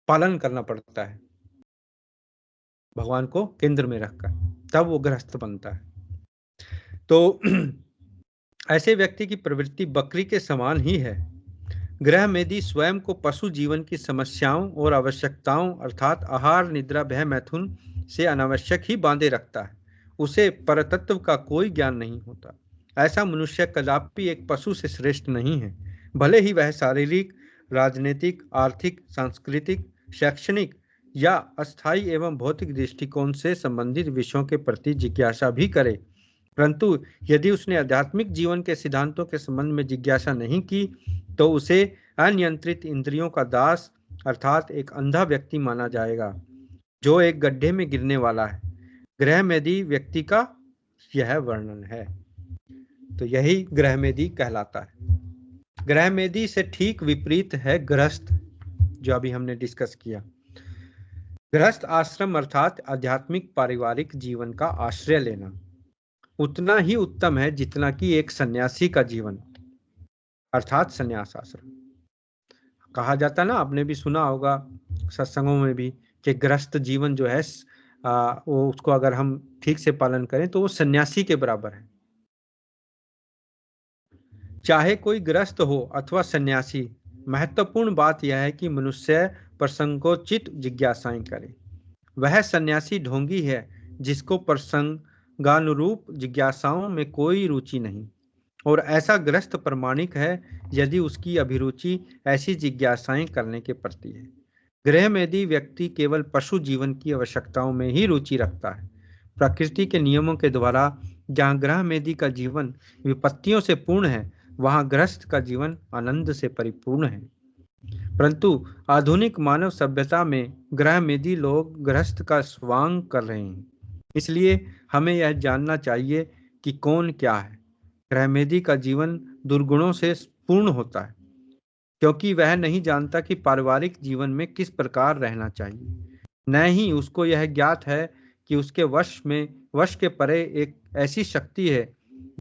Speaker 1: पालन करना पड़ता है भगवान को केंद्र में रखकर, तब वो गृहस्थ बनता है। तो ऐसे व्यक्ति की प्रवृत्ति बकरी के समान ही है। गृहमेधी स्वयं को पशु जीवन की समस्याओं और आवश्यकताओं अर्थात आहार निद्रा भय मैथुन से अनावश्यक ही बांधे रखता है। उसे परतत्व का कोई ज्ञान नहीं होता। ऐसा मनुष्य कदापि एक पशु से श्रेष्ठ नहीं है, भले ही वह शारीरिक, राजनीतिक, आर्थिक, सांस्कृतिक, शैक्षणिक या अस्थायी एवं भौतिक दृष्टिकोण से संबंधित विषयों के प्रति जिज्ञासा भी करे, परंतु यदि उसने आध्यात्मिक जीवन के सिद्धांतों के संबंध में जिज्ञासा नहीं की तो उसे अनियंत्रित इंद्रियों का दास अर्थात एक अंधा व्यक्ति माना जाएगा जो एक गड्ढे में गिरने वाला है। गृहमेधी व्यक्ति का यह वर्णन है। तो यही गृहमेधी कहलाता है। गृहमेधी से ठीक विपरीत है गृहस्थ, जो अभी हमने डिस्कस किया। गृहस्थ आश्रम अर्थात आध्यात्मिक पारिवारिक जीवन का आश्रय लेना उतना ही उत्तम है जितना कि एक सन्यासी का जीवन अर्थात सन्यास आश्रम। कहा जाता ना, आपने भी सुना होगा सत्संगों में भी, कि गृहस्थ जीवन जो है वो उसको अगर हम ठीक से पालन करें तो वो सन्यासी के बराबर है। चाहे कोई गृहस्थ हो अथवा सन्यासी, महत्वपूर्ण बात यह है कि मनुष्य प्रसंगोचित जिज्ञासाएं करे। वह सन्यासी ढोंगी है जिसको प्रसंगानुरूप जिज्ञासाओं में कोई रुचि नहीं, और ऐसा गृहस्थ प्रमाणिक है यदि उसकी अभिरुचि ऐसी जिज्ञासाएं करने के प्रति है। गृहमेधी व्यक्ति केवल पशु जीवन की आवश्यकताओं में ही रुचि रखता है। प्रकृति के नियमों के द्वारा जहाँ गृहमेधी का जीवन विपत्तियों से पूर्ण है, वहाँ गृहस्थ का जीवन आनंद से परिपूर्ण है। परंतु आधुनिक मानव सभ्यता में गृहमेधी लोग गृहस्थ का स्वांग कर रहे हैं। इसलिए हमें यह जानना चाहिए कि कौन क्या है। गृहमेधी का जीवन दुर्गुणों से पूर्ण होता है, क्योंकि वह नहीं जानता कि पारिवारिक जीवन में किस प्रकार रहना चाहिए। न ही उसको यह ज्ञात है कि उसके वश के परे एक ऐसी शक्ति है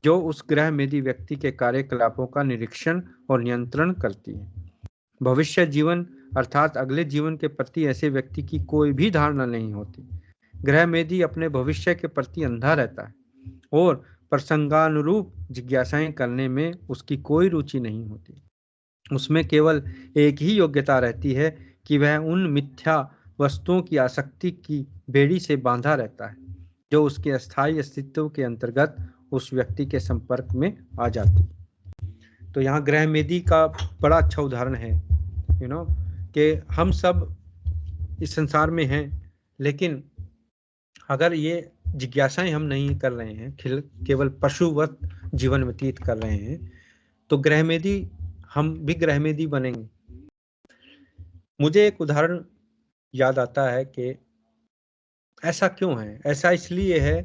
Speaker 1: जो उस गृहमेधी व्यक्ति के कार्यकलापों का निरीक्षण और नियंत्रण करती है। भविष्य जीवन अर्थात अगले जीवन के प्रति ऐसे व्यक्ति की कोई भी धारणा नहीं होती। गृहमेधी अपने भविष्य के प्रति अंधा रहता है और प्रसंगानुरूप जिज्ञासाएं करने में उसकी कोई रुचि नहीं होती। उसमें केवल एक ही योग्यता रहती है कि वह उन मिथ्या वस्तुओं की आसक्ति की बेड़ी से बांधा रहता है जो उसके अस्थायी अस्तित्व के अंतर्गत उस व्यक्ति के संपर्क में आ जाती। तो यहाँ गृहमेधी का बड़ा अच्छा उदाहरण है, कि हम सब इस संसार में हैं, लेकिन अगर ये जिज्ञासाएं हम नहीं कर रहे हैं, केवल पशुवत जीवन व्यतीत कर रहे हैं, तो गृहमेधी हम भी गृहमेधी बनेंगे। मुझे एक उदाहरण याद आता है कि ऐसा क्यों है। ऐसा इसलिए है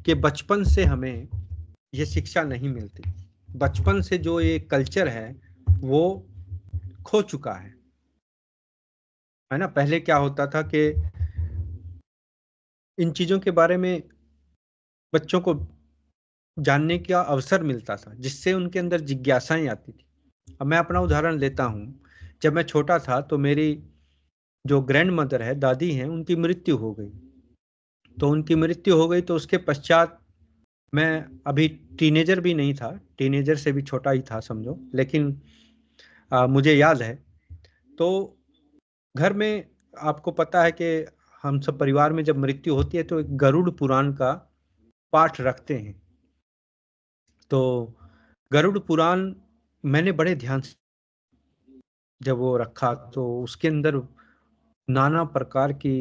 Speaker 1: कि बचपन से हमें ये शिक्षा नहीं मिलती। बचपन से जो ये कल्चर है वो खो चुका है ना। पहले क्या होता था कि इन चीजों के बारे में बच्चों को जानने का अवसर मिलता था, जिससे उनके अंदर जिज्ञासाएं आती थी। अब मैं अपना उदाहरण लेता हूँ। जब मैं छोटा था तो मेरी जो ग्रैंड मदर है, दादी हैं, उनकी मृत्यु हो गई। तो उसके पश्चात मैं अभी टीनेजर भी नहीं था, टीनेजर से भी छोटा ही था समझो, लेकिन मुझे याद है। तो घर में आपको पता है कि हम सब परिवार में जब मृत्यु होती है तो एक गरुड़ पुराण का पाठ रखते हैं। तो गरुड़ पुराण मैंने बड़े ध्यान से जब वो रखा तो उसके अंदर नाना प्रकार की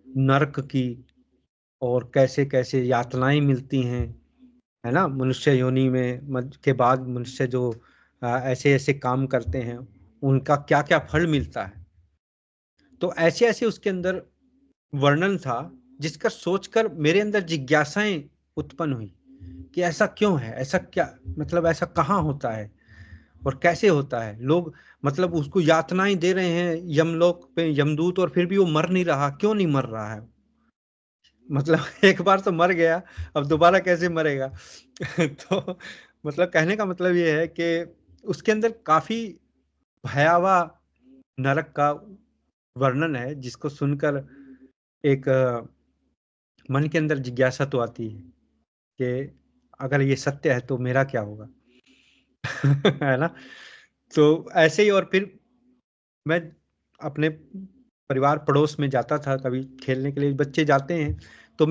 Speaker 1: नरक की और कैसे कैसे यातनाएं मिलती हैं, है ना। मनुष्य योनि में के बाद मनुष्य जो ऐसे ऐसे काम करते हैं उनका क्या क्या फल मिलता है। तो ऐसे ऐसे उसके अंदर वर्णन था, जिसका सोचकर मेरे अंदर जिज्ञासाएं उत्पन्न हुई कि ऐसा क्यों है, ऐसा क्या मतलब, ऐसा कहाँ होता है और कैसे होता है। लोग मतलब उसको यातनाएं दे रहे हैं यमलोक पे, यमदूत, और फिर भी वो मर नहीं रहा। क्यों नहीं मर रहा है? मतलब एक बार तो मर गया, अब दोबारा कैसे मरेगा? तो मतलब कहने का मतलब ये है कि उसके अंदर काफी भयावह नरक का वर्णन है, जिसको सुनकर एक मन के अंदर जिज्ञासा तो आती है कि अगर ये सत्य है तो मेरा क्या होगा? है ना। तो ऐसे ही, और फिर मैं अपने परिवार पड़ोस में जाता था कभी खेलने के लिए, बच्चे जाते हैं, तो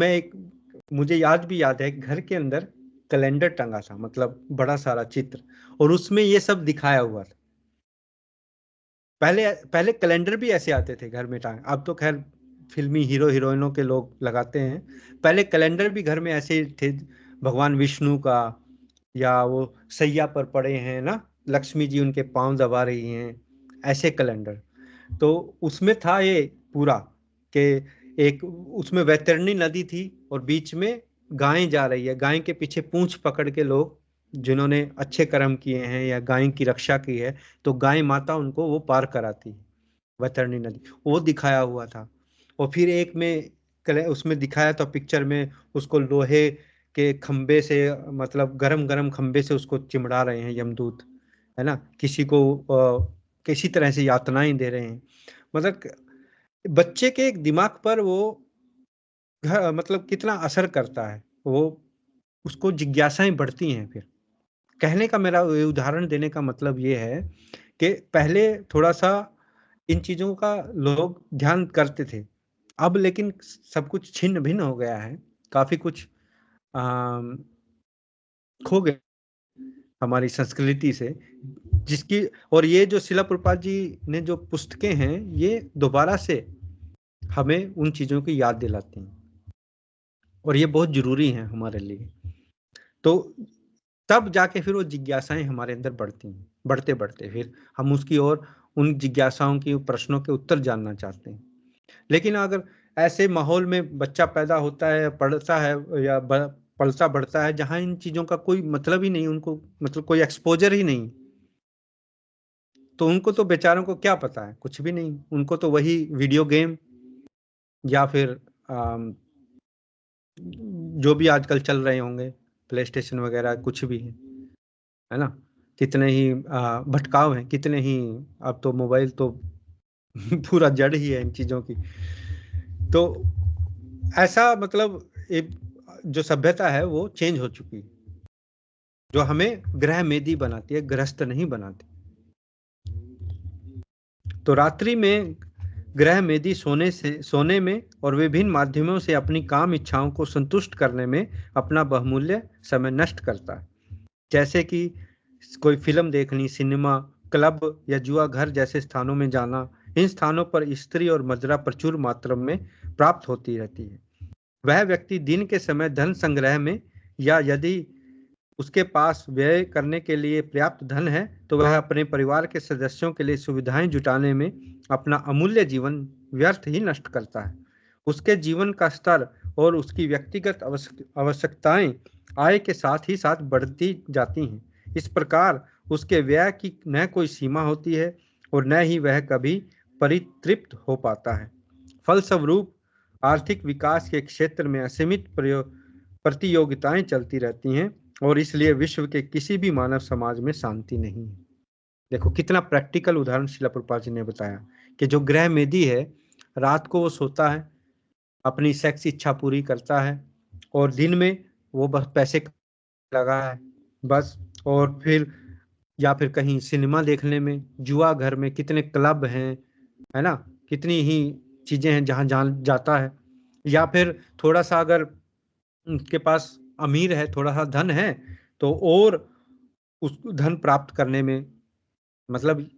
Speaker 1: मुझे भी याद है घर के अंदर कैलेंडर टंगा था, मतलब बड़ा सारा चित्र, और उसमें ये सब दिखाया हुआ था। पहले पहले कैलेंडर भी ऐसे आते थे घर में टांग, अब तो खैर फिल्मी हीरो हीरोइनों के लोग लगाते हैं। पहले कैलेंडर भी घर में ऐसे थे, भगवान विष्णु का, या वो सैया पर पड़े हैं ना, लक्ष्मी जी उनके पांव दबा रही हैं, ऐसे कैलेंडर। तो उसमें था ये पूरा कि एक उसमें वैतरणी नदी थी और बीच में गायें जा रही है, गाय के पीछे पूंछ पकड़ के लोग जिन्होंने अच्छे कर्म किए हैं या गाय की रक्षा की है, तो गाय माता उनको वो पार कराती है, वैतरणी नदी, वो दिखाया हुआ था। और फिर एक में उसमें दिखाया था पिक्चर में, उसको लोहे के खंबे से, मतलब गरम गरम खंबे से उसको चिमड़ा रहे हैं यमदूत, है ना, किसी को किसी तरह से यातनाएं दे रहे हैं। मतलब बच्चे के एक दिमाग पर वो मतलब कितना असर करता है, वो उसको जिज्ञासाएं बढ़ती हैं। फिर कहने का मेरा ये उदाहरण देने का मतलब ये है कि पहले थोड़ा सा इन चीजों का लोग ध्यान करते थे, अब लेकिन सब कुछ छिन्न भिन्न हो गया है, काफी कुछ अम, खो गए हमारी संस्कृति से, जिसकी, और ये जो शिला प्रभुपाद जी ने जो पुस्तकें हैं, ये दोबारा से हमें उन चीजों की याद दिलाती हैं, और ये बहुत जरूरी है हमारे लिए। तो तब जाके फिर वो जिज्ञासाएं हमारे अंदर बढ़ती हैं, बढ़ते बढ़ते फिर हम उसकी ओर, उन जिज्ञासाओं की, प्रश्नों के उत्तर जानना चाहते हैं। लेकिन अगर ऐसे माहौल में बच्चा पैदा होता है, पढ़ता है या पलता बढ़ता है, जहां इन चीजों का कोई मतलब ही नहीं, उनको मतलब कोई एक्सपोजर ही नहीं, तो उनको तो बेचारों को क्या पता है, कुछ भी नहीं, उनको तो वही वीडियो गेम या फिर जो भी आजकल चल रहे होंगे, प्ले स्टेशन वगैरह कुछ भी है ना, कितने ही भटकाव हैं, कितने ही, अब तो मोबाइल तो पूरा जड़ ही है इन चीजों की। तो ऐसा मतलब एक जो सभ्यता है वो चेंज हो चुकी है, जो हमें ग्रह मेदी बनाती है, ग्रस्त नहीं बनाती। तो रात्रि में ग्रह मेदी सोने में और विभिन्न माध्यमों से अपनी काम इच्छाओं को संतुष्ट करने में अपना बहुमूल्य समय नष्ट करता है, जैसे कि कोई फिल्म देखनी, सिनेमा, क्लब या जुआ घर जैसे स्थानों में जाना। इन स्थानों पर स्त्री और मदिरा प्रचुर मात्रा में प्राप्त होती रहती है। वह व्यक्ति दिन के समय धन संग्रह में, या यदि उसके पास व्यय करने के लिए पर्याप्त धन है, तो वह अपने परिवार के सदस्यों के लिए सुविधाएं जुटाने में अपना अमूल्य जीवन व्यर्थ ही नष्ट करता है। उसके जीवन का स्तर और उसकी व्यक्तिगत आवश्यकताएं आय के साथ ही साथ बढ़ती जाती हैं। इस प्रकार उसके व्यय की न कोई सीमा होती है और न ही वह कभी परितृप्त हो पाता है। फलस्वरूप आर्थिक विकास के क्षेत्र में असीमित प्रतियोगिताएं चलती रहती हैं, और इसलिए विश्व के किसी भी मानव समाज में शांति नहीं है। देखो कितना प्रैक्टिकल उदाहरण शिला प्रभुपाद जी ने बताया कि जो ग्रह मेदी है, रात को वो सोता है, अपनी सेक्स इच्छा पूरी करता है, और दिन में वो बस पैसे लगा है बस। और फिर या फिर कहीं सिनेमा देखने में, जुआ घर में, कितने क्लब हैं, है ना, कितनी ही चीजें हैं जहां जान जाता है। या फिर थोड़ा सा अगर उनके पास अमीर है, थोड़ा सा धन है, तो और उस धन प्राप्त करने में, मतलब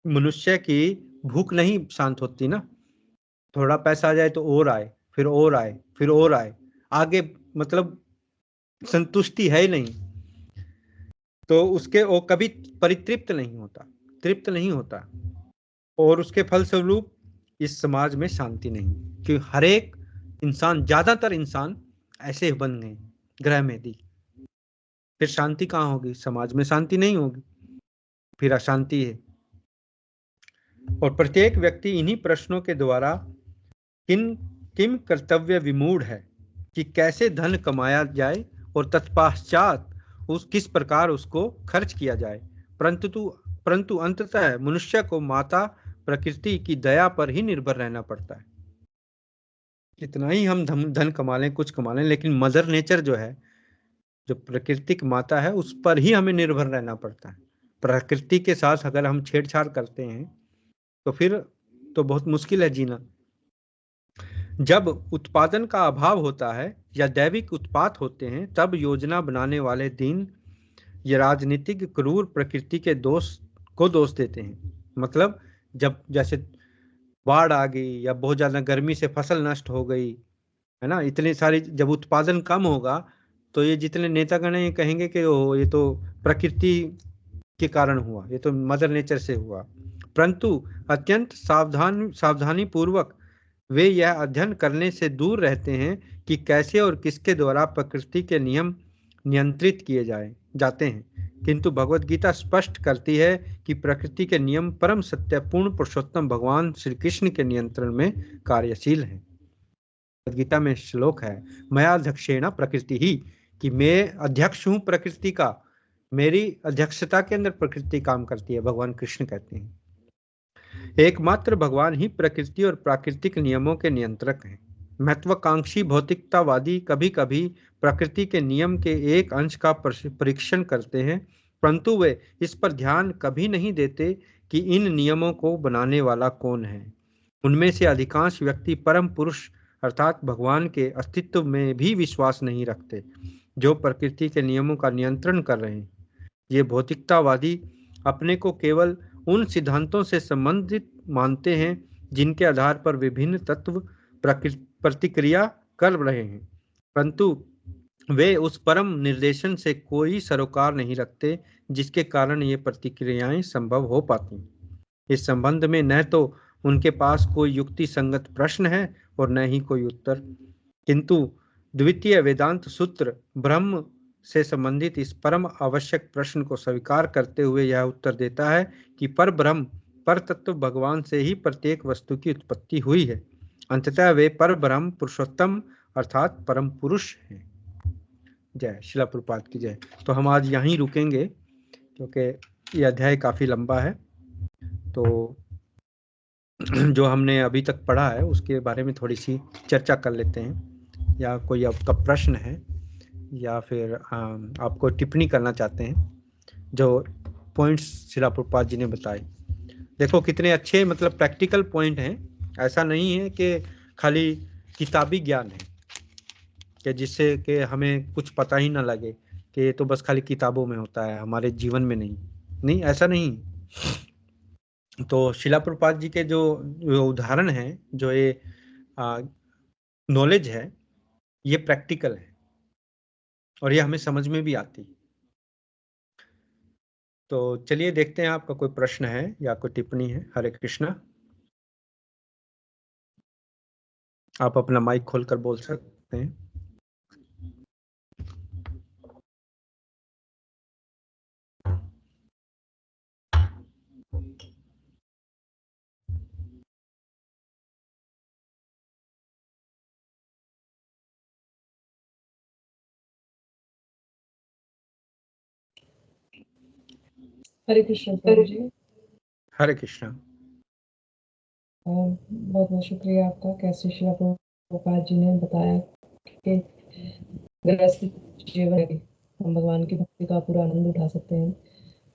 Speaker 1: मनुष्य की भूख नहीं शांत होती ना, थोड़ा पैसा आ जाए तो और आए, फिर और आए, फिर और आए, आगे मतलब संतुष्टि है ही नहीं, तो उसके वो कभी परितृप्त नहीं होता, तृप्त नहीं होता, और उसके फलस्वरूप इस समाज में शांति नहीं, कि हर एक इंसान, ज्यादातर इंसान ऐसे बन गए ग्रह में दी, फिर शांति कहाँ होगी, समाज में शांति नहीं होगी, फिर अशांति है। और प्रत्येक व्यक्ति इन्हीं प्रश्नों के द्वारा किन किम कर्तव्य विमूढ़ है कि कैसे धन कमाया जाए और तत्पश्चात उस किस प्रकार उसको खर्च किया जाए। परंतु अंततः मनुष्य को माता प्रकृति की दया पर ही निर्भर रहना पड़ता है। कितना ही हम धन कमा लें, कुछ कमा लें, लेकिन मदर नेचर जो है, जो प्राकृतिक माता है, उस पर ही हमें निर्भर रहना पड़ता है। प्रकृति के साथ अगर हम छेड़छाड़ करते हैं तो फिर तो बहुत मुश्किल है जीना। जब उत्पादन का अभाव होता है या दैविक उत्पात होते हैं, तब योजना बनाने वाले दीन या राजनीतिक क्रूर प्रकृति के दोष देते हैं। मतलब जब जैसे बाढ़ आ गई या बहुत ज्यादा गर्मी से फसल नष्ट हो गई, है ना, इतने सारी, जब उत्पादन कम होगा तो ये जितने नेतागण हैं ये कहेंगे कि ओ ये तो प्रकृति के कारण हुआ, ये तो मदर नेचर से हुआ। परंतु अत्यंत सावधानी पूर्वक वे यह अध्ययन करने से दूर रहते हैं कि कैसे और किसके द्वारा प्रकृति के नियम नियंत्रित किए जाते हैं, किंतु भगवत गीता स्पष्ट करती है कि प्रकृति के नियम परम सत्य पूर्ण पुरुषोत्तम भगवान श्री कृष्ण के नियंत्रण में कार्यशील हैं। भगवत गीता में श्लोक है, मया अध्यक्षेण प्रकृति ही, कि मैं अध्यक्ष हूं प्रकृति का, मेरी अध्यक्षता के अंदर प्रकृति काम करती है, भगवान कृष्ण कहते हैं। एकमात्र भगवान ही प्रकृति और प्राकृतिक नियमों के नियंत्रक हैं। महत्वाकांक्षी भौतिकतावादी कभी कभी प्रकृति के नियम के एक अंश का परीक्षण करते हैं, परंतु वे इस पर ध्यान कभी नहीं देते कि इन नियमों को बनाने वाला कौन है। उनमें से अधिकांश व्यक्ति परम पुरुष अर्थात भगवान के अस्तित्व में भी विश्वास नहीं रखते, जो प्रकृति के नियमों का नियंत्रण कर रहे हैं। ये भौतिकतावादी अपने को केवल उन सिद्धांतों से संबंधित मानते हैं जिनके आधार पर विभिन्न तत्व प्रतिक्रिया कर रहे हैं, परंतु वे उस परम निर्देशन से कोई सरोकार नहीं रखते जिसके कारण ये प्रतिक्रियाएं संभव हो पाती। इस संबंध में न तो उनके पास कोई युक्ति संगत प्रश्न है और न ही कोई उत्तर, किंतु द्वितीय वेदांत सूत्र ब्रह्म से संबंधित इस परम आवश्यक प्रश्न को स्वीकार करते हुए यह उत्तर देता है कि पर ब्रह्म पर तत्व भगवान से ही प्रत्येक वस्तु की उत्पत्ति हुई है। अंततः वे पर ब्रह्म पुरुषोत्तम अर्थात परम पुरुष हैं। जय शिला प्रभुपाद की जय। तो हम आज यहीं रुकेंगे क्योंकि यह अध्याय काफी लंबा है, तो जो हमने अभी तक पढ़ा है उसके बारे में थोड़ी सी चर्चा कर लेते हैं, या कोई आपका प्रश्न है या फिर आपको टिप्पणी करना चाहते हैं जो पॉइंट्स शिला प्रभुपाद जी ने बताए। देखो कितने अच्छे मतलब प्रैक्टिकल पॉइंट हैं। ऐसा नहीं है कि खाली किताबी ज्ञान है कि जिससे कि हमें कुछ पता ही ना लगे कि ये तो बस खाली किताबों में होता है, हमारे जीवन में नहीं, ऐसा नहीं। तो शिला प्रभुपाद जी के जो उदाहरण हैं, जो ये नॉलेज है, ये प्रैक्टिकल है और ये हमें समझ में भी आती है। तो चलिए देखते हैं आपका कोई प्रश्न है या कोई टिप्पणी है। हरे कृष्णा, आप अपना माइक खोलकर बोल सकते हैं।
Speaker 2: हरे कृष्ण प्रभु जी।
Speaker 1: हरे कृष्णा।
Speaker 2: बहुत बहुत शुक्रिया आपका। कैसे शिला प्रभुपाद जी ने बताया कि गृहस्थ जीवन में हम भगवान की भक्ति का पूरा आनंद उठा सकते हैं,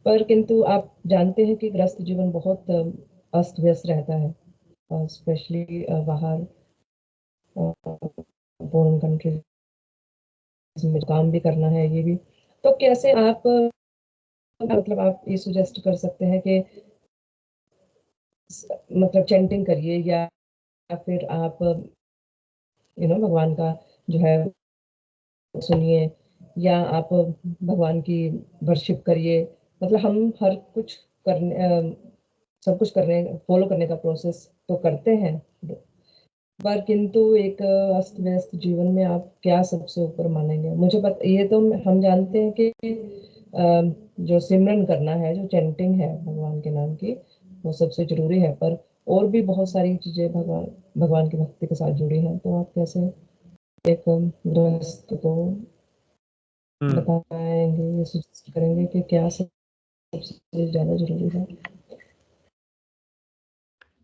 Speaker 2: पर किंतु आप जानते हैं कि गृहस्थ जीवन बहुत अस्त व्यस्त रहता है, स्पेशली बाहर फॉरेन कंट्रीज में काम भी करना है, ये भी। तो कैसे आप मतलब आप ये सुजेस्ट कर सकते हैं कि मतलब चैंटिंग करिए या फिर आप भगवान का जो है सुनिए, या आप भगवान की वर्शिप करिए। मतलब हम हर कुछ करने सब कुछ करने फॉलो करने का प्रोसेस तो करते हैं, पर किंतु एक अस्त व्यस्त जीवन में आप क्या सबसे ऊपर मानेंगे? मुझे ये तो हम जानते हैं कि जो सिमरन करना है, जो चैंटिंग है भगवान के नाम की, वो सबसे जरूरी है, पर और भी बहुत सारी चीजें भगवान की भक्ति के साथ जुड़ी हैं। तो आप कैसे एक गृहस्थ को बताएंगे, ये सजेस्ट करेंगे कि क्या सबसे ज्यादा जरूरी है?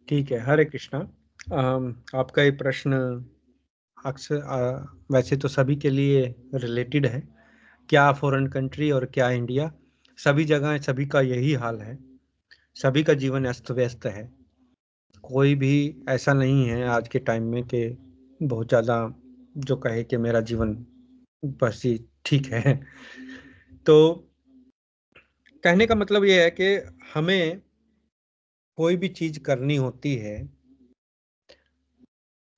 Speaker 1: ठीक है, हरे कृष्णा। आपका ये प्रश्न अक्सर वैसे तो सभी के लिए रिलेटेड है, क्या फॉरेन कंट्री और क्या इंडिया, सभी जगह सभी का यही हाल है, सभी का जीवन अस्त व्यस्त है। कोई भी ऐसा नहीं है आज के टाइम में कि बहुत ज़्यादा जो कहे कि मेरा जीवन बस ही ठीक है। तो कहने का मतलब ये है कि हमें कोई भी चीज करनी होती है,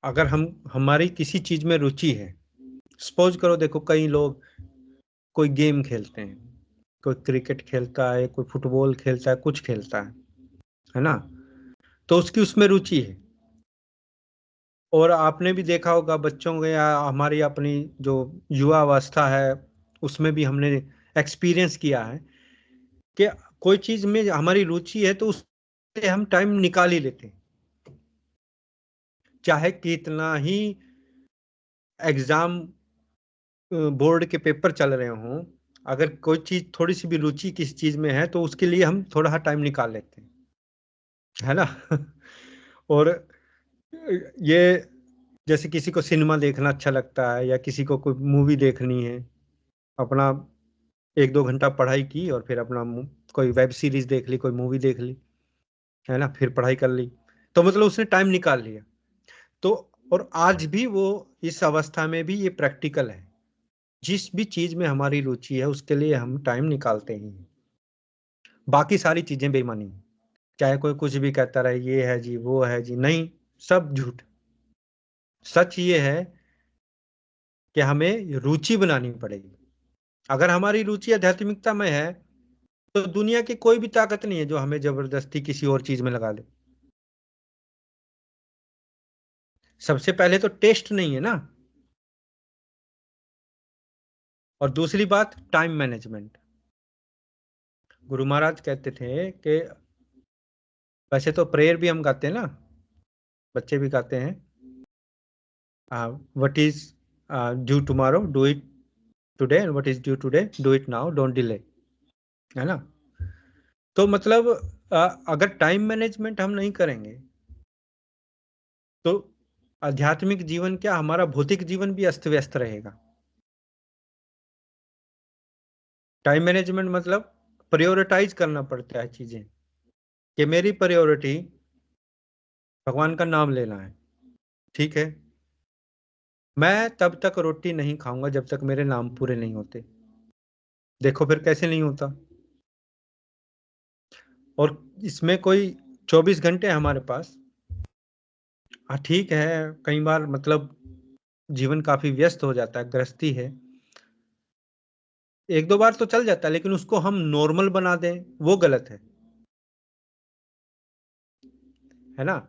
Speaker 1: अगर हमारी किसी चीज में रुचि है, सपोज करो, देखो कई लोग कोई गेम खेलते हैं, कोई क्रिकेट खेलता है, कोई फुटबॉल खेलता है, कुछ खेलता है ना, तो उसकी उसमें रुचि है। और आपने भी देखा होगा बच्चों के या हमारी अपनी जो युवा अवस्था है, उसमें भी हमने एक्सपीरियंस किया है कि कोई चीज में हमारी रुचि है तो उससे हम टाइम निकाल ही लेते हैं, चाहे कितना ही एग्जाम बोर्ड के पेपर चल रहे हों, अगर कोई चीज थोड़ी सी भी रुचि किसी चीज में है तो उसके लिए हम थोड़ा टाइम निकाल लेते हैं, है ना। और ये जैसे किसी को सिनेमा देखना अच्छा लगता है या किसी को कोई मूवी देखनी है, अपना 1-2 घंटा पढ़ाई की और फिर अपना कोई वेब सीरीज देख ली, कोई मूवी देख ली, है ना, फिर पढ़ाई कर ली, तो मतलब उसने टाइम निकाल लिया। तो और आज भी वो इस अवस्था में भी ये प्रैक्टिकल है, जिस भी चीज में हमारी रुचि है उसके लिए हम टाइम निकालते ही हैं। बाकी सारी चीजें बेईमानी है, चाहे कोई कुछ भी कहता रहे, ये है जी वो है जी, नहीं, सब झूठ। सच ये है कि हमें रुचि बनानी पड़ेगी। अगर हमारी रुचि आध्यात्मिकता में है तो दुनिया की कोई भी ताकत नहीं है जो हमें जबरदस्ती किसी और चीज में लगा दे। सबसे पहले तो टेस्ट नहीं है ना, और दूसरी बात टाइम मैनेजमेंट। गुरु महाराज कहते थे कि वैसे तो प्रेयर भी हम गाते हैं ना, बच्चे भी गाते हैं, what is due tomorrow do it today, and what is due today do it now, don't delay, है ना। तो मतलब अगर टाइम मैनेजमेंट हम नहीं करेंगे तो आध्यात्मिक जीवन क्या, हमारा भौतिक जीवन भी अस्त व्यस्त रहेगा। टाइम मैनेजमेंट मतलब प्रायोरिटाइज करना पड़ता है चीजें, कि मेरी प्रायोरिटी भगवान का नाम लेना है, ठीक है, मैं तब तक रोटी नहीं खाऊंगा जब तक मेरे नाम पूरे नहीं होते। देखो फिर कैसे नहीं होता। और इसमें कोई 24 घंटे है हमारे पास। हाँ ठीक है, कई बार मतलब जीवन काफी व्यस्त हो जाता है, गृहस्थी है, 1-2 बार तो चल जाता है, लेकिन उसको हम नॉर्मल बना दें वो गलत है ना।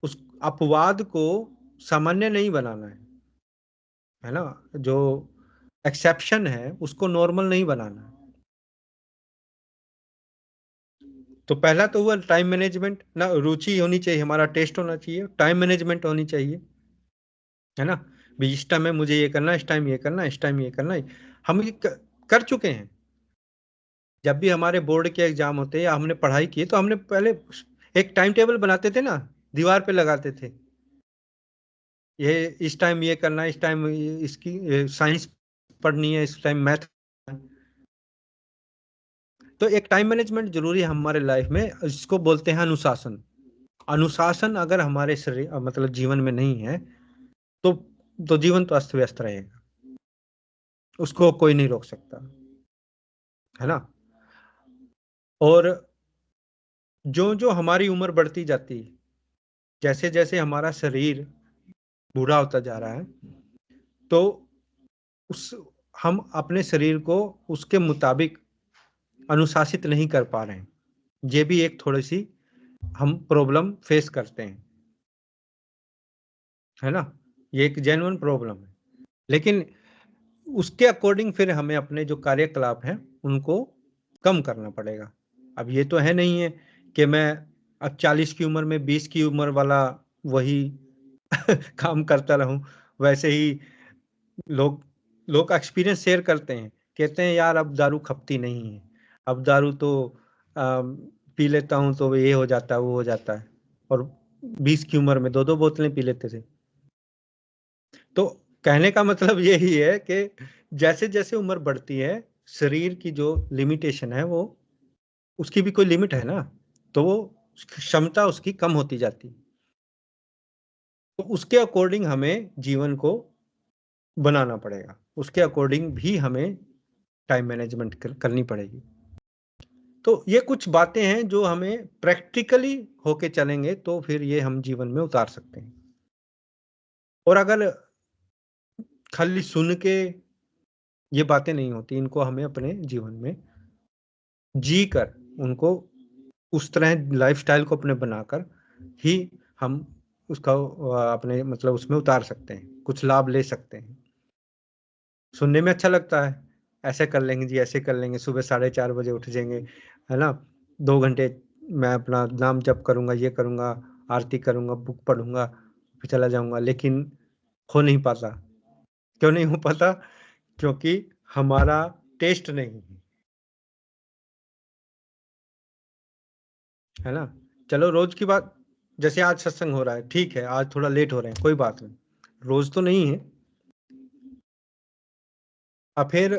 Speaker 1: उस अपवाद को सामान्य नहीं बनाना है ना, जो एक्सेप्शन है उसको नॉर्मल नहीं बनाना है। तो पहला तो हुआ टाइम मैनेजमेंट ना, रुचि होनी चाहिए, हमारा टेस्ट होना चाहिए, टाइम मैनेजमेंट होनी चाहिए, है ना। भी इस टाइम में मुझे ये करना, इस टाइम ये करना, इस टाइम ये करना, हम ये कर चुके हैं। जब भी हमारे बोर्ड के एग्जाम होते हैं या हमने पढ़ाई की तो हमने पहले एक टाइम टेबल बनाते थे ना, दीवार पे लगाते थे, ये इस टाइम ये करना है, इस टाइम इसकी साइंस पढ़नी है, इस टाइम मैथ। तो एक टाइम मैनेजमेंट जरूरी है हमारे लाइफ में, इसको बोलते हैं अनुशासन। अनुशासन अगर हमारे शरीर मतलब जीवन में नहीं है तो जीवन तो अस्त व्यस्त रहेगा, उसको कोई नहीं रोक सकता, है ना। और जो जो हमारी उम्र बढ़ती जाती है, जैसे जैसे हमारा शरीर बूढ़ा होता जा रहा है, तो उस हम अपने शरीर को उसके मुताबिक अनुशासित नहीं कर पा रहे हैं। ये भी एक थोड़ी सी हम प्रॉब्लम फेस करते हैं, है ना, ये एक जेन्युइन प्रॉब्लम है। लेकिन उसके अकॉर्डिंग फिर हमें अपने जो कार्यकलाप हैं उनको कम करना पड़ेगा। अब ये तो है नहीं है कि मैं अब 40 की उम्र में 20 की उम्र वाला वही काम करता रहूं। वैसे ही लोग लोग एक्सपीरियंस शेयर करते हैं, कहते हैं यार अब दारू खपती नहीं है, अब दारू तो पी लेता हूँ तो ये हो जाता है वो हो जाता है, और 20 की उम्र में 2-2 बोतलें पी लेते थे। तो कहने का मतलब यही है कि जैसे जैसे उम्र बढ़ती है शरीर की जो लिमिटेशन है वो, उसकी भी कोई लिमिट है ना, तो वो क्षमता उसकी कम होती जाती है। तो उसके अकॉर्डिंग हमें जीवन को बनाना पड़ेगा, उसके अकॉर्डिंग भी हमें टाइम मैनेजमेंट करनी पड़ेगी। तो ये कुछ बातें हैं जो हमें प्रैक्टिकली होके चलेंगे तो फिर ये हम जीवन में उतार सकते हैं। और अगर खाली सुन के ये बातें नहीं होती, इनको हमें अपने जीवन में जी कर, उनको उस तरह लाइफस्टाइल को अपने बनाकर ही हम उसका अपने मतलब उसमें उतार सकते हैं, कुछ लाभ ले सकते हैं। सुनने में अच्छा लगता है, ऐसे कर लेंगे जी, ऐसे कर लेंगे, सुबह 4:30 बजे उठ जाएंगे, है ना, 2 घंटे मैं अपना नाम जप करूंगा, ये करूंगा, आरती करूंगा, बुक पढ़ूंगा, फिर चला जाऊंगा। लेकिन हो नहीं पाता। क्यों नहीं हो पाता? क्योंकि हमारा टेस्ट नहीं है ना। चलो रोज की बात, जैसे आज सत्संग हो रहा है, ठीक है, आज थोड़ा लेट हो रहे हैं, कोई बात नहीं, रोज तो नहीं है। और फिर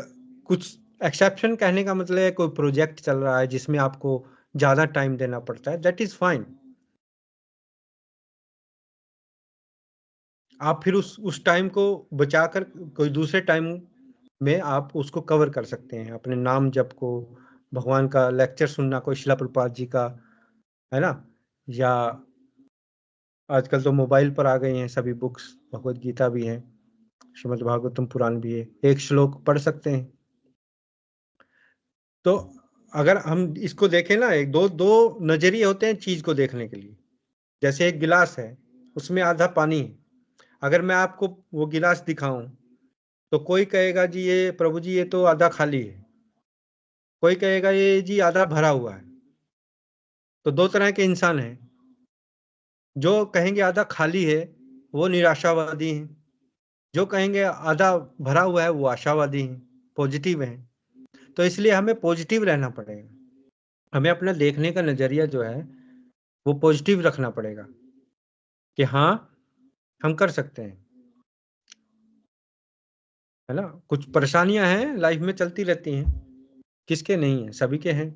Speaker 1: कुछ एक्सेप्शन कहने का मतलब है कोई प्रोजेक्ट चल रहा है जिसमें आपको ज्यादा टाइम देना पड़ता है, दैट इज फाइन। आप फिर उस टाइम को बचाकर कोई दूसरे टाइम में आप उसको कवर कर सकते हैं, अपने नाम जप को, भगवान का लेक्चर सुनना, कोई शिला प्रभुपाद जी का, है ना, या आजकल तो मोबाइल पर आ गई हैं सभी बुक्स, भगवत गीता भी है, श्रीमद् भागवतम पुराण भी है, एक श्लोक पढ़ सकते हैं। तो अगर हम इसको देखें ना, एक दो दो नजरिए होते हैं चीज को देखने के लिए। जैसे एक गिलास है, उसमें आधा पानी है, अगर मैं आपको वो गिलास दिखाऊं तो कोई कहेगा जी ये प्रभु जी ये तो आधा खाली है, कोई कहेगा ये जी आधा भरा हुआ है। तो दो तरह के इंसान हैं। जो कहेंगे आधा खाली है वो निराशावादी हैं, जो कहेंगे आधा भरा हुआ है वो आशावादी हैं, पॉजिटिव हैं। तो इसलिए हमें पॉजिटिव रहना पड़ेगा, हमें अपना देखने का नजरिया जो है वो पॉजिटिव रखना पड़ेगा कि हाँ हम कर सकते हैं, है ना। कुछ परेशानियां हैं लाइफ में, चलती रहती हैं, किसके नहीं है, सभी के हैं।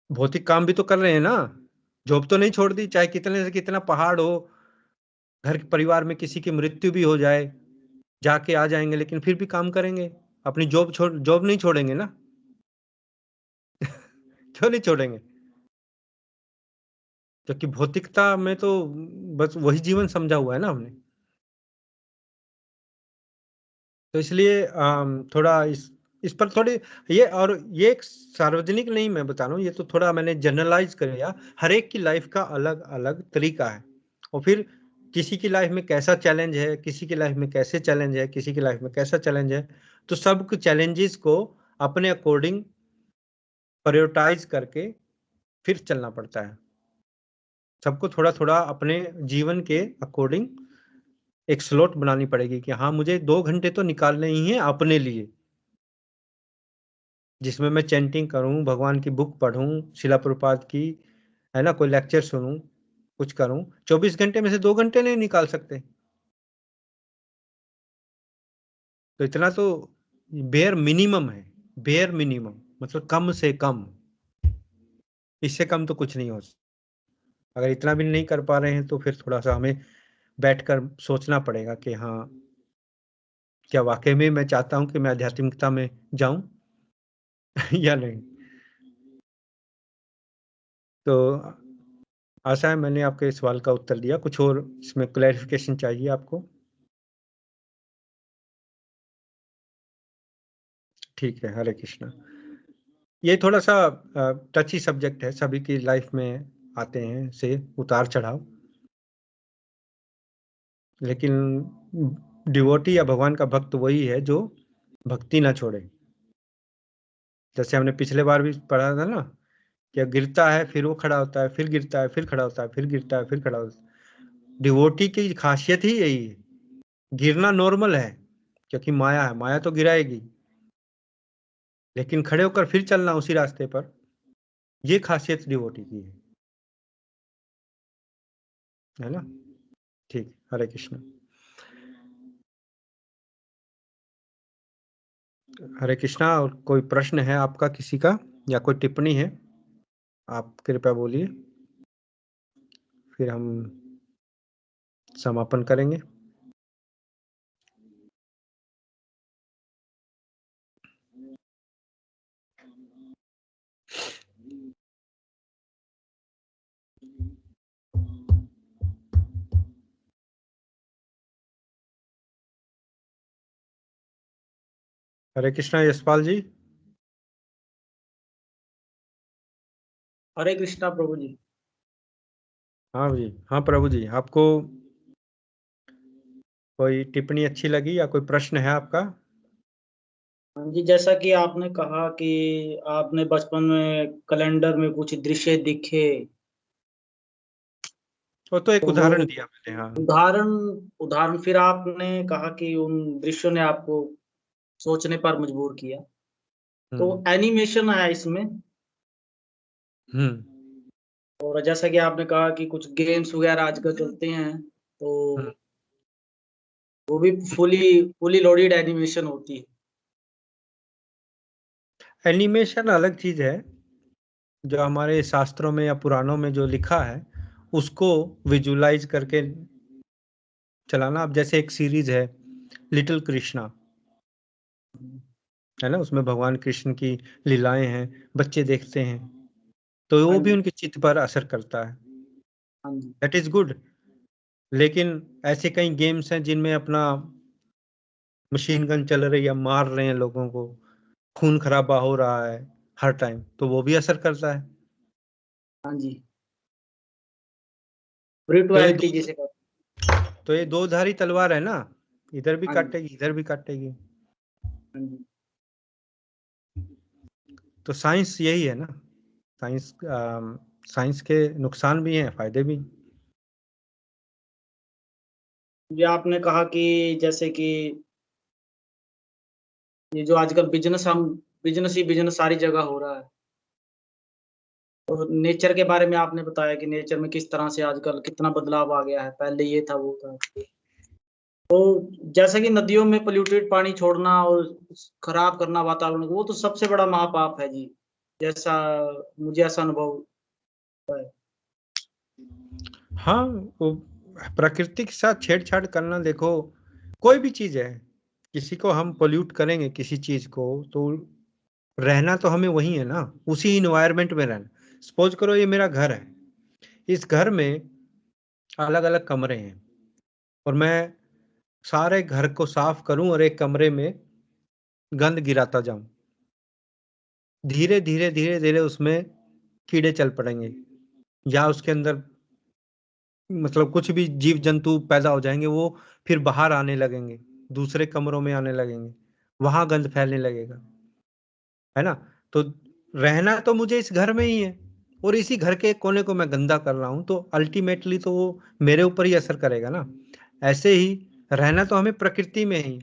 Speaker 1: भौतिक काम भी तो कर रहे हैं ना, जॉब तो नहीं छोड़ दी, चाहे कितने से कितना पहाड़ हो, घर परिवार में किसी की मृत्यु भी हो जाए, जाके आ जाएंगे, लेकिन फिर भी काम करेंगे, अपनी जॉब नहीं छोड़ेंगे ना। क्यों नहीं छोड़ेंगे? क्योंकि भौतिकता में तो बस वही जीवन समझा हुआ है ना हमने। तो इसलिए थोड़ा इस पर थोड़ी, ये और ये एक सार्वजनिक नहीं मैं बता रहा हूँ, ये तो थोड़ा मैंने जनरलाइज कर लिया। हर एक की लाइफ का अलग अलग तरीका है, और फिर किसी की लाइफ में कैसा चैलेंज है, किसी की लाइफ में कैसे चैलेंज है, किसी की लाइफ में कैसा चैलेंज है, तो सब चैलेंजेस को अपने अकॉर्डिंग प्रायोरिटाइज करके फिर चलना पड़ता है। सबको थोड़ा थोड़ा अपने जीवन के अकॉर्डिंग एक स्लॉट बनानी पड़ेगी कि हाँ मुझे 2 घंटे तो निकालने ही है अपने लिए, जिसमें मैं चैंटिंग करूं, भगवान की बुक पढूं, शिला प्रभुपाद की, है ना, कोई लेक्चर सुनूं, कुछ करूं। 24 घंटे में से 2 घंटे नहीं निकाल सकते, तो इतना तो बेयर मिनिमम है। बेयर मिनिमम मतलब कम से कम, इससे कम तो कुछ नहीं हो सकता। अगर इतना भी नहीं कर पा रहे हैं तो फिर थोड़ा सा हमें बैठकर सोचना पड़ेगा कि हाँ क्या वाकई में मैं चाहता हूं कि मैं आध्यात्मिकता में जाऊं या नहीं। तो आशा है मैंने आपके सवाल का उत्तर दिया, कुछ और इसमें क्लैरिफिकेशन चाहिए आपको? ठीक है, हरे कृष्णा। ये थोड़ा सा टची सब्जेक्ट है, सभी की लाइफ में आते हैं से उतार चढ़ाव, लेकिन डिवोटी या भगवान का भक्त वही है जो भक्ति ना छोड़े। जैसे हमने पिछले बार भी पढ़ा था ना, कि गिरता है फिर वो खड़ा होता है, फिर गिरता है फिर खड़ा होता है, फिर गिरता है फिर खड़ा होता है। डिवोटी की खासियत ही यही है, गिरना नॉर्मल है, क्योंकि माया है, माया तो गिराएगी, लेकिन खड़े होकर फिर चलना उसी रास्ते पर, ये खासियत डिवोटी की है ना। ठीक, हरे कृष्ण। हरे कृष्णा। और कोई प्रश्न है आपका किसी का, या कोई टिप्पणी है, आप कृपया बोलिए, फिर हम समापन करेंगे। हरे कृष्णा यशपाल जी।
Speaker 3: हरे कृष्णा प्रभु जी।
Speaker 1: हाँ जी, हाँ प्रभु जी, आपको कोई टिप्पणी अच्छी लगी या कोई प्रश्न है आपका?
Speaker 3: हाँ जी, जैसा कि आपने कहा कि आपने बचपन में कैलेंडर में कुछ दृश्य दिखे,
Speaker 1: वो तो एक
Speaker 3: तो वो
Speaker 1: उदाहरण दिया मैंने, हाँ।
Speaker 3: उदाहरण उदाहरण फिर आपने कहा कि उन दृश्यों ने आपको सोचने पर मजबूर किया। तो एनिमेशन है इसमें, और जैसा कि आपने कहा कि कुछ गेम्स वगैरह आजकल चलते हैं, तो वो भी फुली लोडेड एनिमेशन होती है।
Speaker 1: एनिमेशन अलग चीज है, जो हमारे शास्त्रों में या पुराणों में जो लिखा है उसको विजुलाइज करके चलाना। अब जैसे एक सीरीज है लिटिल कृष्णा, है ना, उसमें भगवान कृष्ण की लीलाएं हैं, बच्चे देखते हैं, तो वो
Speaker 3: हाँ
Speaker 1: भी
Speaker 3: जी,
Speaker 1: उनके चित्त पर असर करता है।
Speaker 3: हाँ जी,
Speaker 1: दैट इज गुड। लेकिन ऐसे कई गेम्स हैं जिनमें अपना मशीन गन चल रही है, मार रहे हैं लोगों को, खून खराबा हो रहा है हर टाइम, तो वो भी असर करता है।
Speaker 3: हाँ जी,
Speaker 1: तो ये
Speaker 3: स्पिरिचुअलिटी
Speaker 1: दो
Speaker 3: जिसे कहते
Speaker 1: तो ये दो धारी तलवार है ना, इधर भी
Speaker 3: हैं। हाँ जी,
Speaker 1: काटेगी इधर भी काटेगी।
Speaker 3: हाँ जी।
Speaker 1: तो साइंस यही है ना, साइंस साइंस के नुकसान भी हैं, फायदे भी।
Speaker 3: ये आपने कहा कि जैसे कि ये जो आजकल बिजनेस ही बिजनेस सारी जगह हो रहा है, और नेचर के बारे में आपने बताया कि नेचर में किस तरह से आजकल कितना बदलाव आ गया है, पहले ये था वो था। तो जैसा कि नदियों में पोल्यूटेड पानी छोड़ना और खराब करना वातावरण को, वो तो सबसे बड़ा महापाप है जी, जैसा मुझे ऐसा अनुभव हुआ है।
Speaker 1: हाँ, वो प्रकृति के साथ छेड़छाड़ करना, देखो कोई भी चीज है, किसी को हम पोल्यूट करेंगे किसी चीज को, तो रहना तो हमें वही है ना, उसी इन्वायरमेंट में रहना। सपोज करो ये मेरा घर है, इस घर में अलग अलग कमरे हैं, और मैं सारे घर को साफ करूं और एक कमरे में गंद गिराता जाऊं, धीरे धीरे धीरे धीरे उसमें कीड़े चल पड़ेंगे, या उसके अंदर मतलब कुछ भी जीव जंतु पैदा हो जाएंगे, वो फिर बाहर आने लगेंगे, दूसरे कमरों में आने लगेंगे, वहां गंद फैलने लगेगा, है ना। तो रहना तो मुझे इस घर में ही है, और इसी घर के एक कोने को मैं गंदा कर रहा हूं, तो अल्टीमेटली तो वो मेरे ऊपर ही असर करेगा ना। ऐसे ही रहना तो हमें प्रकृति में ही,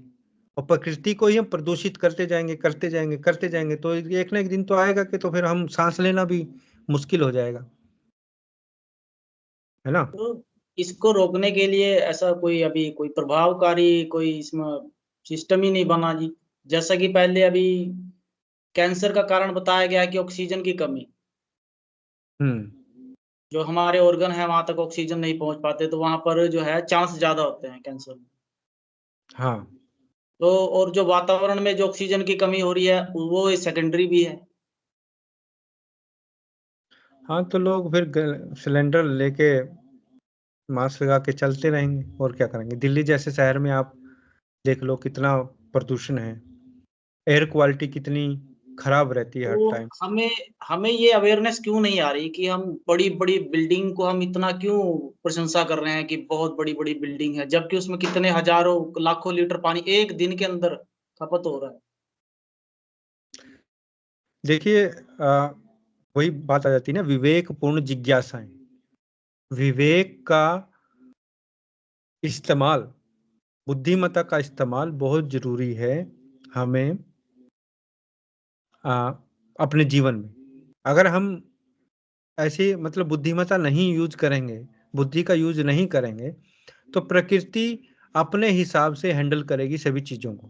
Speaker 1: और प्रकृति को ही हम प्रदूषित करते जाएंगे करते जाएंगे करते जाएंगे, तो एक ना एक दिन तो आएगा कि तो फिर हम सांस लेना भी मुश्किल हो जाएगा, है ना।
Speaker 3: तो इसको रोकने के लिए ऐसा कोई अभी कोई प्रभावकारी कोई इसमें सिस्टम ही नहीं बना जी। जैसा कि पहले अभी कैंसर का कारण बताया गया है कि ऑक्सीजन की कमी,
Speaker 1: हम्म।
Speaker 3: जो हमारे ऑर्गन है वहां तक ऑक्सीजन नहीं पहुंच पाते, तो वहां पर जो है चांस ज्यादा होते हैं कैंसर में।
Speaker 1: हाँ।
Speaker 3: तो और जो वातावरण में जो ऑक्सीजन की कमी हो रही है वो सेकेंडरी भी है।
Speaker 1: हाँ, तो लोग फिर सिलेंडर लेके मास्क लगा के चलते रहेंगे, और क्या करेंगे। दिल्ली जैसे शहर में आप देख लो कितना प्रदूषण है, एयर क्वालिटी कितनी खराब रहती है हर
Speaker 3: तो
Speaker 1: टाइम।
Speaker 3: हमें हमें ये अवेयरनेस क्यों नहीं आ रही कि हम बड़ी बड़ी बिल्डिंग को हम इतना क्यों प्रशंसा कर रहे हैं कि बहुत बड़ी बड़ी बिल्डिंग है, जबकि उसमें कितने हजारों लाखों लीटर पानी एक दिन के अंदर खपत हो रहा है।
Speaker 1: देखिए वही बात आ जाती है ना, विवेकपूर्ण जिज्ञासाएं, विवेक का इस्तेमाल, बुद्धिमत्ता का इस्तेमाल बहुत जरूरी है हमें अपने जीवन में। अगर हम ऐसे मतलब बुद्धिमत्ता नहीं यूज करेंगे, बुद्धि का यूज नहीं करेंगे, तो प्रकृति अपने हिसाब से हैंडल करेगी सभी चीजों को।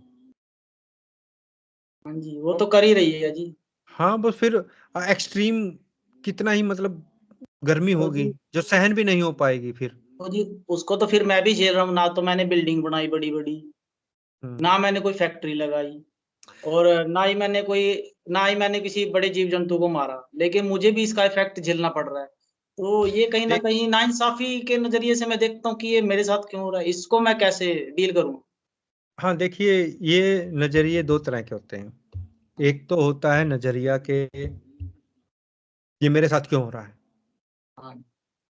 Speaker 3: हाँ जी, वो तो कर ही रही है जी।
Speaker 1: हाँ, बस फिर एक्सट्रीम कितना ही मतलब गर्मी
Speaker 3: तो
Speaker 1: होगी
Speaker 3: जी
Speaker 1: जो सहन भी नहीं हो पाएगी फिर।
Speaker 3: तो जी उसको तो फिर मैं भी झेल रहा हूँ ना, तो मैंने बिल्डिंग बनाई बड़ी बड़ी,
Speaker 1: हम्म।
Speaker 3: ना मैंने कोई फैक्ट्री लगाई, और ना ही मैंने किसी बड़े जीव जंतु को मारा, लेकिन मुझे भी इसका इफेक्ट झेलना पड़ रहा है। तो ये कहीं ना
Speaker 1: देख
Speaker 3: कहीं नाइंसाफी के नजरिए से मैं देखता हूँ कि ये मेरे साथ क्यों हो रहा है, इसको मैं कैसे डील करूँ।
Speaker 1: हाँ, देखिए ये नजरिए दो तरह के होते हैं। एक तो होता है नजरिया के ये मेरे साथ क्यों हो रहा
Speaker 3: हाँ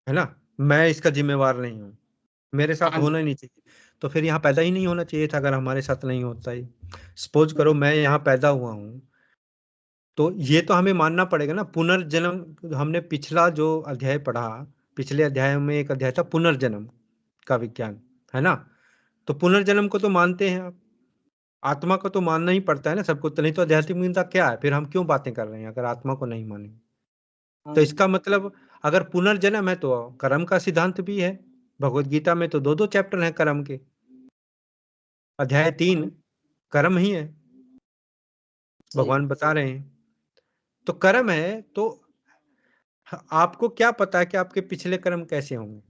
Speaker 1: है ना, मैं इसका जिम्मेवार नहीं हूँ, मेरे साथ
Speaker 3: हाँ जी,
Speaker 1: होना ही नहीं चाहिए। तो फिर यहाँ पैदा ही नहीं होना चाहिए था अगर हमारे साथ नहीं होता ही। सपोज करो मैं यहाँ पैदा हुआ हूँ, तो ये तो हमें मानना पड़ेगा ना पुनर्जन्म। हमने पिछला जो अध्याय पढ़ा, पिछले अध्याय में एक अध्याय था पुनर्जन्म का विज्ञान, है ना। तो पुनर्जन्म को तो मानते हैं आप, आत्मा को तो मानना ही पड़ता है ना सबको, तो नहीं तो आध्यात्मिकता क्या है, फिर हम क्यों बातें कर रहे हैं अगर आत्मा को नहीं माने। तो इसका मतलब अगर पुनर्जन्म है तो कर्म का सिद्धांत भी है। भगवत गीता में तो 2-2 चैप्टर हैं कर्म के, अध्याय 3 कर्म ही है, भगवान बता रहे हैं। तो कर्म है, तो आपको क्या पता है कि आपके पिछले कर्म कैसे होंगे,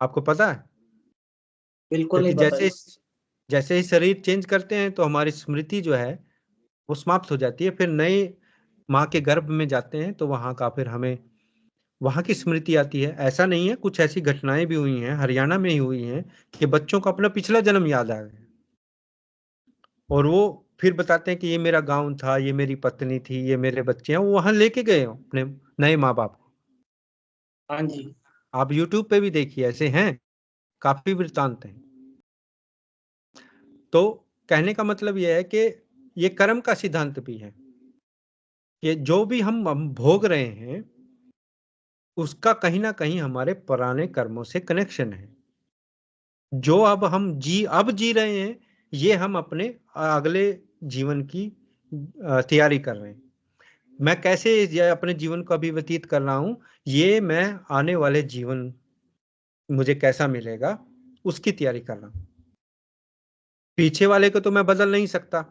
Speaker 1: आपको पता है?
Speaker 3: बिल्कुल
Speaker 1: क्योंकि
Speaker 3: नहीं पता।
Speaker 1: जैसे ही शरीर चेंज करते हैं तो हमारी स्मृति जो है वो समाप्त हो जाती है, फिर नए माँ के गर्भ में जाते हैं तो वहां का फिर हमें वहां की स्मृति आती है। ऐसा नहीं है, कुछ ऐसी घटनाएं भी हुई हैं, हरियाणा में ही हुई हैं कि बच्चों को अपना पिछला जन्म याद आ गया और वो फिर बताते हैं कि ये मेरा गांव था, ये मेरी पत्नी थी, ये मेरे बच्चे हैं, वो वहां लेके गए हो अपने नए माँ बाप को।
Speaker 3: हाँ जी।
Speaker 1: आप यूट्यूब पे भी देखिए, ऐसे हैं काफी वृत्तांत हैं। तो कहने का मतलब यह है कि ये कर्म का सिद्धांत भी है, कि जो भी हम भोग रहे हैं उसका कहीं ना कहीं हमारे पुराने कर्मों से कनेक्शन है। जो अब जी रहे हैं, ये हम अपने अगले जीवन की तैयारी कर रहे हैं। मैं कैसे ये अपने जीवन को अभी व्यतीत कर रहा हूं, ये मैं आने वाले जीवन मुझे कैसा मिलेगा उसकी तैयारी कर रहा हूं। पीछे वाले को तो मैं बदल नहीं सकता,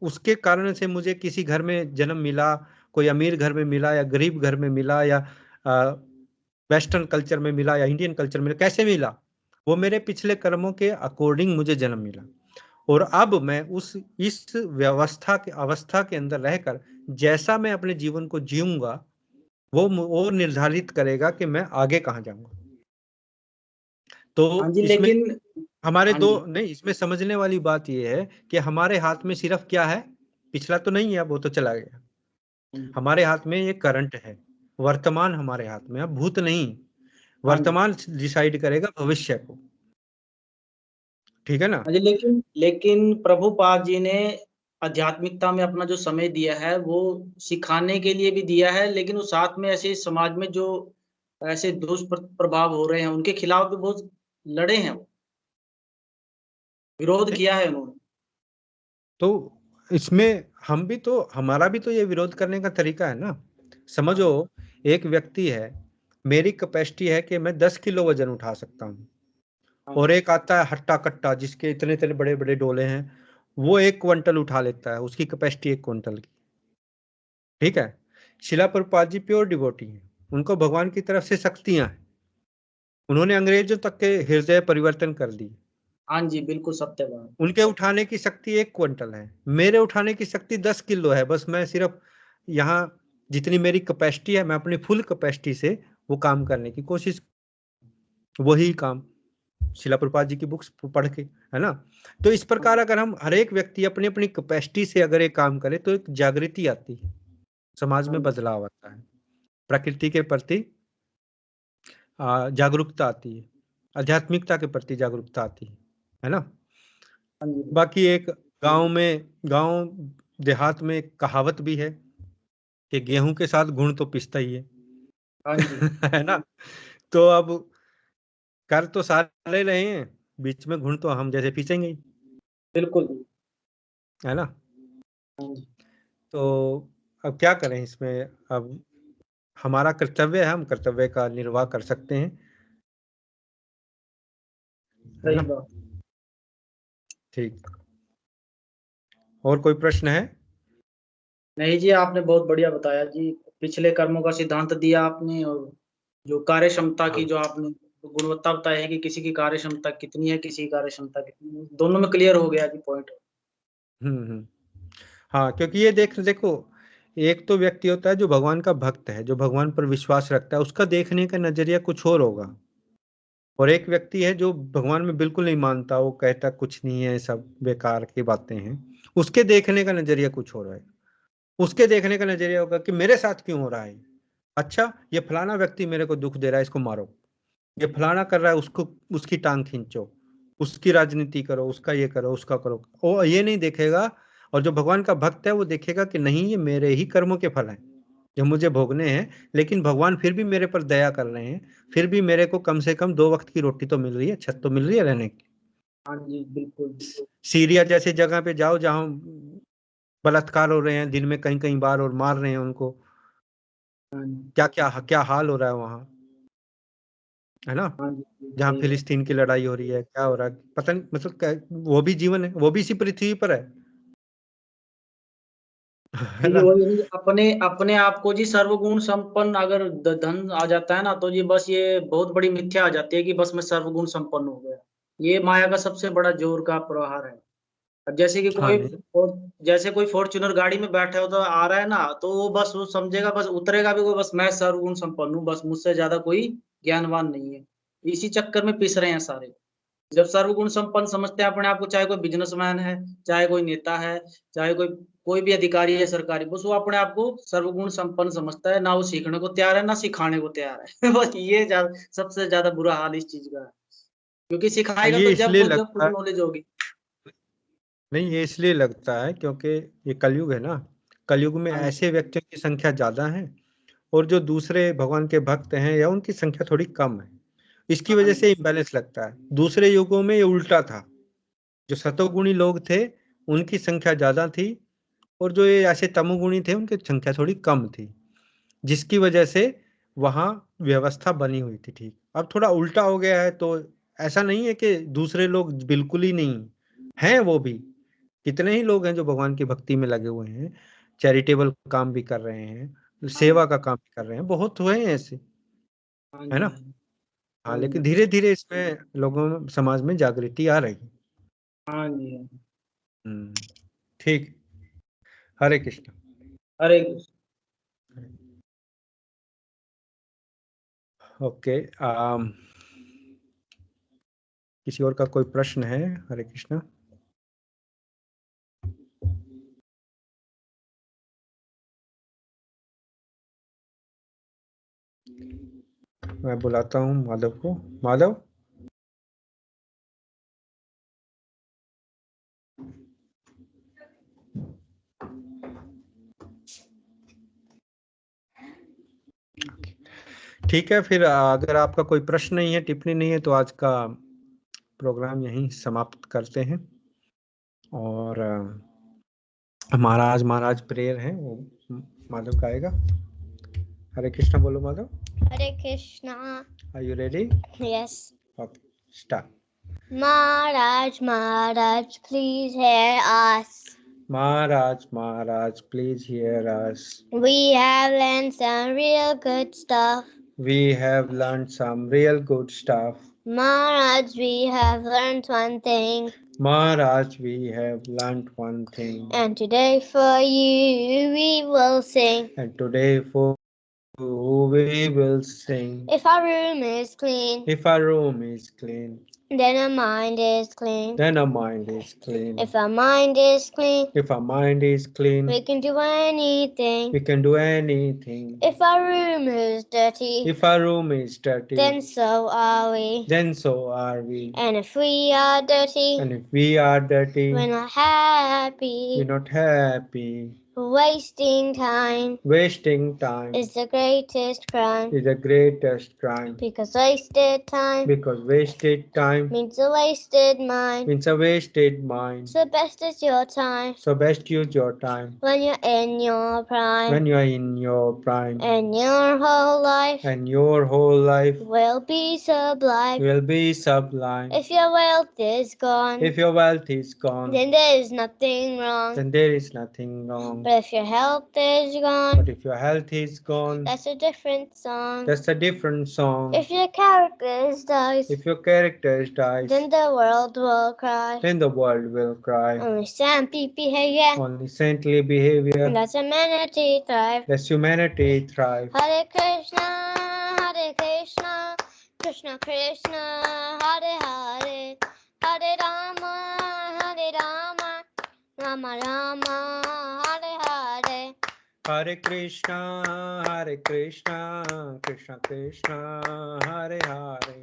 Speaker 1: उसके कारण से मुझे किसी घर में जन्म मिला, कोई अमीर घर में मिला या गरीब घर में मिला या वेस्टर्न कल्चर में मिला या इंडियन कल्चर में, कैसे मिला, वो मेरे पिछले कर्मों के अकॉर्डिंग मुझे जन्म मिला। और अब मैं इस अवस्था के अंदर रहकर जैसा मैं अपने जीवन को जीऊंगा वो निर्धारित करेगा कि मैं आगे कहाँ जाऊंगा।
Speaker 3: हाँ
Speaker 1: तो
Speaker 3: जी,
Speaker 1: इसमें
Speaker 3: लेकिन
Speaker 1: हमारे
Speaker 3: हाँ
Speaker 1: दो
Speaker 3: जी।
Speaker 1: नहीं, इसमें समझने वाली बात यह है कि हमारे हाथ में सिर्फ क्या है, पिछला तो नहीं है, वो तो चला गया। हमारे हाथ में ये करंट है, वर्तमान हमारे हाथ में, अब भूत नहीं।
Speaker 3: हाँ जी।
Speaker 1: वर्तमान डिसाइड करेगा भविष्य को, ठीक है ना।
Speaker 3: हाँ जी, लेकिन प्रभुपाद जी ने आध्यात्मिकता में अपना जो समय दिया है वो सिखाने के लिए भी दिया है, लेकिन वो साथ में ऐसे समाज में जो ऐसे दुष्प्रभाव हो रहे हैं उनके खिलाफ भी बहुत लड़े हैं, वो विरोध किया है उन्होंने।
Speaker 1: तो इसमें हम भी तो, हमारा भी तो ये विरोध करने का तरीका है ना। समझो एक व्यक्ति है, मेरी कैपेसिटी है कि मैं 10 किलो वजन उठा सकता हूँ, और एक आता है हट्टा कट्टा जिसके इतने इतने बड़े बड़े डोले हैं, वो 1 क्विंटल उठा लेता है, उसकी कैपेसिटी 1 क्विंटल की, ठीक है। शिला प्रभुपाद जी प्योर डिवोटी हैं, उनको भगवान की तरफ से शक्तियां हैं, उन्होंने अंग्रेजों तक के हृदय परिवर्तन कर दिए।
Speaker 3: हाँ जी, बिल्कुल सत्य बात।
Speaker 1: उनके उठाने की शक्ति 1 क्विंटल है, मेरे उठाने की शक्ति 10 किलो है। बस मैं सिर्फ यहाँ जितनी मेरी कैपेसिटी है, मैं अपनी फुल कैपेसिटी से वो काम करने की कोशिश, वही काम शिला प्रभुपाद जी की बुक्स पढ़ के, है ना। तो इस प्रकार अगर हम हर एक व्यक्ति अपनी अपनी कैपेसिटी से अगर एक काम करे तो एक जागृति आती है, समाज में बदलाव आता है, प्रकृति के प्रति जागरूकता आती है, आध्यात्मिकता के प्रति जागरूकता आती है ना।
Speaker 3: हाँ जी।
Speaker 1: बाकी एक गांव देहात में एक कहावत भी है कि गेहूं के साथ गुण तो पिसता ही है
Speaker 3: हाँ जी।
Speaker 1: है ना। तो अब कर तो सारे रहे हैं, बीच में गुण तो हम जैसे पीसेंगे ही,
Speaker 3: बिल्कुल।
Speaker 1: है ना।
Speaker 3: हाँ जी।
Speaker 1: तो अब क्या करें इसमें, अब हमारा कर्तव्य है, हम कर्तव्य का निर्वाह कर सकते हैं, है
Speaker 3: सही
Speaker 1: ना।
Speaker 3: बात।
Speaker 1: ठीक, और कोई प्रश्न है?
Speaker 3: नहीं जी, आपने बहुत बढ़िया बताया जी, पिछले कर्मों का सिद्धांत दिया आपने, और जो कार्य क्षमता की
Speaker 1: हाँ।
Speaker 3: जो आपने गुणवत्ता बताई है कि किसी की कार्य क्षमता कितनी है, किसी की कार्य क्षमता कितनी है, दोनों में क्लियर हो गया जी पॉइंट।
Speaker 1: हम्म। हाँ, क्योंकि ये देखो, एक तो व्यक्ति होता है जो भगवान का भक्त है, जो भगवान पर विश्वास रखता है, उसका देखने का नजरिया कुछ और होगा। और एक व्यक्ति है जो भगवान में बिल्कुल नहीं मानता, वो कहता कुछ नहीं है, सब बेकार की बातें हैं, उसके देखने का नजरिया कुछ हो रहा है। उसके देखने का नजरिया होगा कि मेरे साथ क्यों हो रहा है, अच्छा ये फलाना व्यक्ति मेरे को दुख दे रहा है, इसको मारो, ये फलाना कर रहा है, उसको उसकी टांग खींचो, उसकी राजनीति करो, उसका ये करो, उसका करो, वो ये नहीं देखेगा। और जो भगवान का भक्त है वो देखेगा कि नहीं, ये मेरे ही कर्मों के फल हैं जो मुझे भोगने हैं, लेकिन भगवान फिर भी मेरे पर दया कर रहे हैं, फिर भी मेरे को कम से कम 2 वक्त की रोटी तो मिल रही है, छत तो मिल रही है रहने की।
Speaker 3: हाँ जी, बिल्कुल।
Speaker 1: सीरिया जैसी जगह पे जाओ जहाँ बलात्कार हो रहे हैं दिन में कहीं कहीं बार और मार रहे हैं उनको,
Speaker 3: हाँ जी,
Speaker 1: क्या क्या क्या हाल हो रहा है वहाँ, है ना।
Speaker 3: हाँ जी,
Speaker 1: जहाँ
Speaker 3: सही बात।
Speaker 1: फिलिस्तीन की लड़ाई हो रही है, क्या हो रहा है पता नहीं, मतलब वो भी जीवन है, वो भी इसी पृथ्वी पर है है
Speaker 3: जी,
Speaker 1: ना।
Speaker 3: वही नहीं, अपने अपने आप को जी सर्वगुण संपन्न अगर धन आ जाता है ना, तो जी बस ये बहुत बड़ी मिथ्या आ जाती है कि बस मैं सर्वगुण संपन्न हो गया। ये माया का सबसे बड़ा जोर का प्रहार है। अब जैसे कि
Speaker 1: हाँ नहीं,
Speaker 3: जैसे कोई फॉर्च्यूनर गाड़ी में बैठा हो तो आ रहा है ना, तो वो बस वो समझेगा, बस उतरेगा भी वो, बस मैं सर्वगुण संपन्न हूँ, बस मुझसे ज्यादा कोई ज्ञानवान नहीं है। इसी चक्कर में पिस रहे हैं सारे। जब सर्वगुण संपन्न समझते हैं अपने आप को, चाहे कोई बिजनेसमैन है, चाहे कोई नेता है, चाहे कोई कोई भी अधिकारी है सरकारी, बस वो अपने आप को सर्वगुण संपन्न समझता है, ना वो सीखने को तैयार है, ना सिखाने को तैयार है बस ये सबसे ज्यादा बुरा हाल इस चीज का है। क्योंकि सिखाएगा
Speaker 1: ये
Speaker 3: तो
Speaker 1: इसलिए
Speaker 3: जब
Speaker 1: लगता
Speaker 3: खुद
Speaker 1: है,
Speaker 3: नॉलेज होगी।
Speaker 1: नहीं ये इसलिए लगता है क्योंकि ये कलयुग है ना। कलयुग में
Speaker 3: हाँ
Speaker 1: ऐसे व्यक्तियों की संख्या ज्यादा है और जो दूसरे भगवान के भक्त हैं या उनकी संख्या थोड़ी कम है, इसकी
Speaker 3: हाँ
Speaker 1: वजह
Speaker 3: जी,
Speaker 1: से इम्बैलेंस लगता है। दूसरे युगों में ये उल्टा था, जो सतोगुणी लोग थे उनकी संख्या ज्यादा थी और जो ये ऐसे तमोगुणी थे उनकी संख्या थोड़ी कम थी, जिसकी वजह से वहाँ व्यवस्था बनी हुई थी। ठीक, अब थोड़ा उल्टा हो गया है, तो ऐसा नहीं है कि दूसरे लोग बिल्कुल ही नहीं हैं, वो भी कितने ही लोग हैं जो भगवान की भक्ति में लगे हुए हैं, चैरिटेबल काम भी कर रहे हैं,
Speaker 3: हाँ
Speaker 1: सेवा
Speaker 3: जी,
Speaker 1: का काम भी कर रहे हैं, बहुत हुए हैं ऐसे,
Speaker 3: हाँ
Speaker 1: है
Speaker 3: जी,
Speaker 1: ना।
Speaker 3: हाँ जी,
Speaker 1: हाँ,
Speaker 3: हाँ
Speaker 1: लेकिन
Speaker 3: जी,
Speaker 1: धीरे धीरे इसमें लोगों में, समाज में जागृति आ रही है।
Speaker 3: हाँ जी, हाँ जी।
Speaker 1: हम्म, ठीक। हरे कृष्ण।
Speaker 3: अरे
Speaker 1: ओके, किसी और का कोई प्रश्न है? हरे कृष्ण। मैं बुलाता हूँ माधव को। माधव, ठीक है फिर, अगर आपका कोई प्रश्न नहीं है, टिप्पणी नहीं है, तो आज का प्रोग्राम यहीं समाप्त करते हैं। और महाराज महाराज प्रेयर है वो माधव का आएगा। हरे कृष्ण बोलो Madhav.
Speaker 4: Hare Krishna.
Speaker 1: Are you ready?
Speaker 4: Yes.
Speaker 1: Okay, start.
Speaker 4: Maharaj, Maharaj, please hear us.
Speaker 1: Maharaj Maharaj please hear us.
Speaker 4: We have learned some real good stuff.
Speaker 1: We have learned some real good stuff.
Speaker 4: Maharaj, we have learned one thing.
Speaker 1: Maharaj, we have learned one thing.
Speaker 4: And today for you we will sing.
Speaker 1: And today for you we will sing.
Speaker 4: If our room is clean,
Speaker 1: If our room is clean,
Speaker 4: then our mind is clean.
Speaker 1: then our mind is clean.
Speaker 4: If our mind is clean,
Speaker 1: If our mind is clean,
Speaker 4: we can do anything.
Speaker 1: we can do anything.
Speaker 4: If our room is dirty,
Speaker 1: If our room is dirty,
Speaker 4: then so are we.
Speaker 1: then so are we.
Speaker 4: And if we are dirty,
Speaker 1: And if we are dirty,
Speaker 4: we're not happy.
Speaker 1: we're not happy.
Speaker 4: Wasting time
Speaker 1: Wasting time
Speaker 4: is the greatest crime.
Speaker 1: is the greatest crime.
Speaker 4: Because wasted time
Speaker 1: Because wasted time
Speaker 4: means a wasted mind.
Speaker 1: means a wasted mind.
Speaker 4: So best is your time
Speaker 1: So best use your time
Speaker 4: when you're in your prime.
Speaker 1: when you are in your prime.
Speaker 4: And your whole life
Speaker 1: And your whole life
Speaker 4: will be sublime.
Speaker 1: will be sublime.
Speaker 4: If your wealth is gone,
Speaker 1: If your wealth is gone,
Speaker 4: then there is nothing wrong.
Speaker 1: then there is nothing wrong.
Speaker 4: But if your health is gone,
Speaker 1: But if your health is gone,
Speaker 4: that's a different song.
Speaker 1: that's a different song.
Speaker 4: If your character dies,
Speaker 1: If your character dies,
Speaker 4: then the world will cry.
Speaker 1: then the world will cry.
Speaker 4: Only saintly behavior,
Speaker 1: Only saintly behavior
Speaker 4: that's humanity thrive.
Speaker 1: lets humanity thrive.
Speaker 4: Hare Krishna, Krishna Krishna, Hare Hare, Hare Rama, Rama Rama, Hare Hare.
Speaker 1: Hare Krishna, Krishna Krishna, Hare Hare,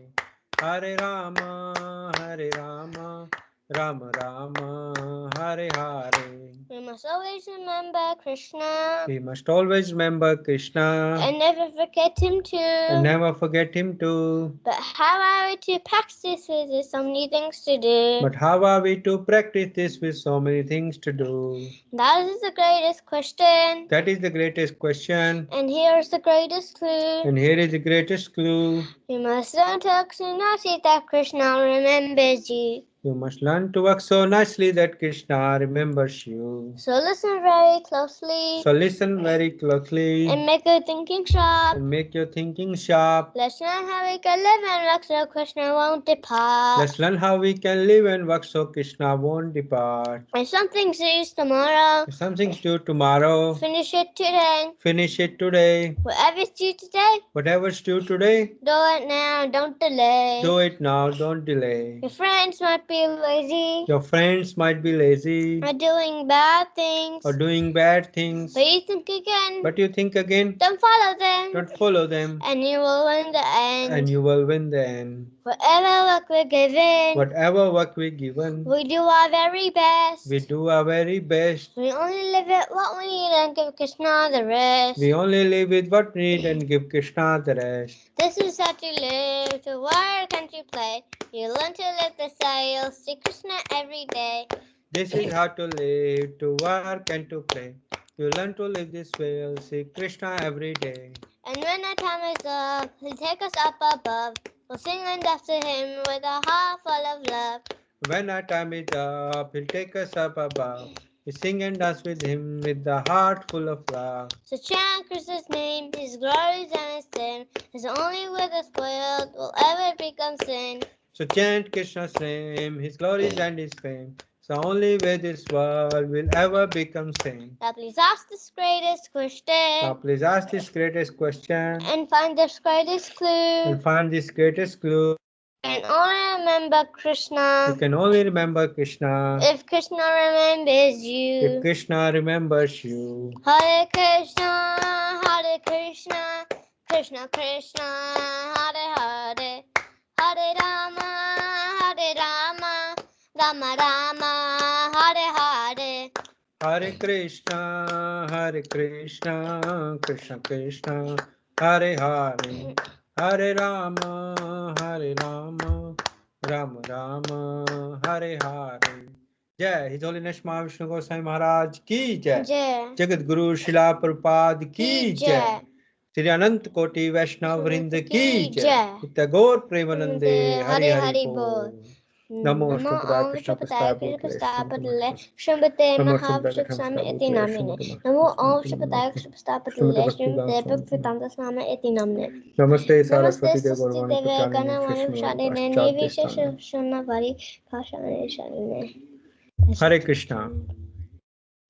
Speaker 1: Hare Rama, Hare Rama, Rama Rama, Hare Hare.
Speaker 4: We must always remember Krishna
Speaker 1: We must always remember Krishna
Speaker 4: and never forget him
Speaker 1: and
Speaker 4: too.
Speaker 1: never forget him too.
Speaker 4: But how are we to practice with there's so many things to do?
Speaker 1: But how are we to practice this with so many things to do?
Speaker 4: That is the greatest question.
Speaker 1: That is the greatest question.
Speaker 4: And here's the greatest clue.
Speaker 1: And here is the greatest clue.
Speaker 4: You must learn to acknowledge that Krishna remembers you.
Speaker 1: You must learn to work so nicely that Krishna remembers you.
Speaker 4: So listen very closely
Speaker 1: So listen very closely
Speaker 4: and make your thinking sharp.
Speaker 1: and make your thinking sharp.
Speaker 4: Let's learn how we can live and work so Krishna won't depart.
Speaker 1: Let's learn how we can live and work so Krishna won't depart.
Speaker 4: If something's due tomorrow,
Speaker 1: If something's due tomorrow,
Speaker 4: finish it today.
Speaker 1: finish it today.
Speaker 4: Whatever's due today,
Speaker 1: Whatever's due today,
Speaker 4: do it now, don't delay.
Speaker 1: do it now, don't delay.
Speaker 4: Your friends might be lazy
Speaker 1: Your friends might be lazy
Speaker 4: or doing bad things,
Speaker 1: or doing bad things,
Speaker 4: but you think again,
Speaker 1: but you think again,
Speaker 4: don't follow them,
Speaker 1: don't follow them,
Speaker 4: and you will win the end.
Speaker 1: and you will win the end.
Speaker 4: Whatever work we're given,
Speaker 1: Whatever work we're given,
Speaker 4: we do our very best.
Speaker 1: we do our very best.
Speaker 4: We only live it what we need and give Krishna the rest.
Speaker 1: We only live with what we need and give Krishna the rest.
Speaker 4: This is how to live, to work and to play. You learn to live this way, you'll see Krishna every day.
Speaker 1: This is how to live, to work and to play. You learn to live this way, you'll see Krishna every day.
Speaker 4: And when our time is up, he'll take us up above. We'll sing and dance to him with a heart full of love.
Speaker 1: When our time is up, he'll take us up above. We sing and dance with him with the heart full of love.
Speaker 4: So chant Krishna's name, his glories and his sin. His only with this world will ever become sin.
Speaker 1: So chant Krishna's name, his glories and his fame. So only way this world will ever become sane.
Speaker 4: Now please ask this greatest
Speaker 1: Now
Speaker 4: question
Speaker 1: please ask this greatest question
Speaker 4: and find this greatest clue.
Speaker 1: and find this greatest clue.
Speaker 4: And only remember
Speaker 1: You
Speaker 4: Krishna
Speaker 1: can only remember Krishna
Speaker 4: if Krishna remembers
Speaker 1: if
Speaker 4: you.
Speaker 1: Krishna remembers you.
Speaker 4: Hare Krishna, Krishna Krishna, Hare Hare, Hare Rama, Rama Rama, Hare Hare.
Speaker 1: Hare Krishna, Krishna Krishna, Hare Hare, Hare Rama, Rama Rama, Hare Hare. जय हिज होलीनेस महाविष्णु गोसाई महाराज की जय।
Speaker 4: जय
Speaker 1: जगत गुरु शिला प्रपाद की जय। श्री अनंत कोटि वैष्णव वृंद की जय। नित्य प्रेमानंदे हरि हरि बोल। नमो अष्टोत्तराय कृष्ण
Speaker 4: प्रस्तापतले श्रीमते महाविष्णु स्वामी इति नामिने। नमो ओम श्रीपताय कृष्ण प्रस्तापतले श्रीमते भक्तिवेदांत स्वामी इति नामिने।
Speaker 1: नमस्ते सरस्वती
Speaker 4: देवे गणवाणी शालिने निर्विशेष शून्यवादी भाषा शालिने।
Speaker 1: हरे कृष्णा।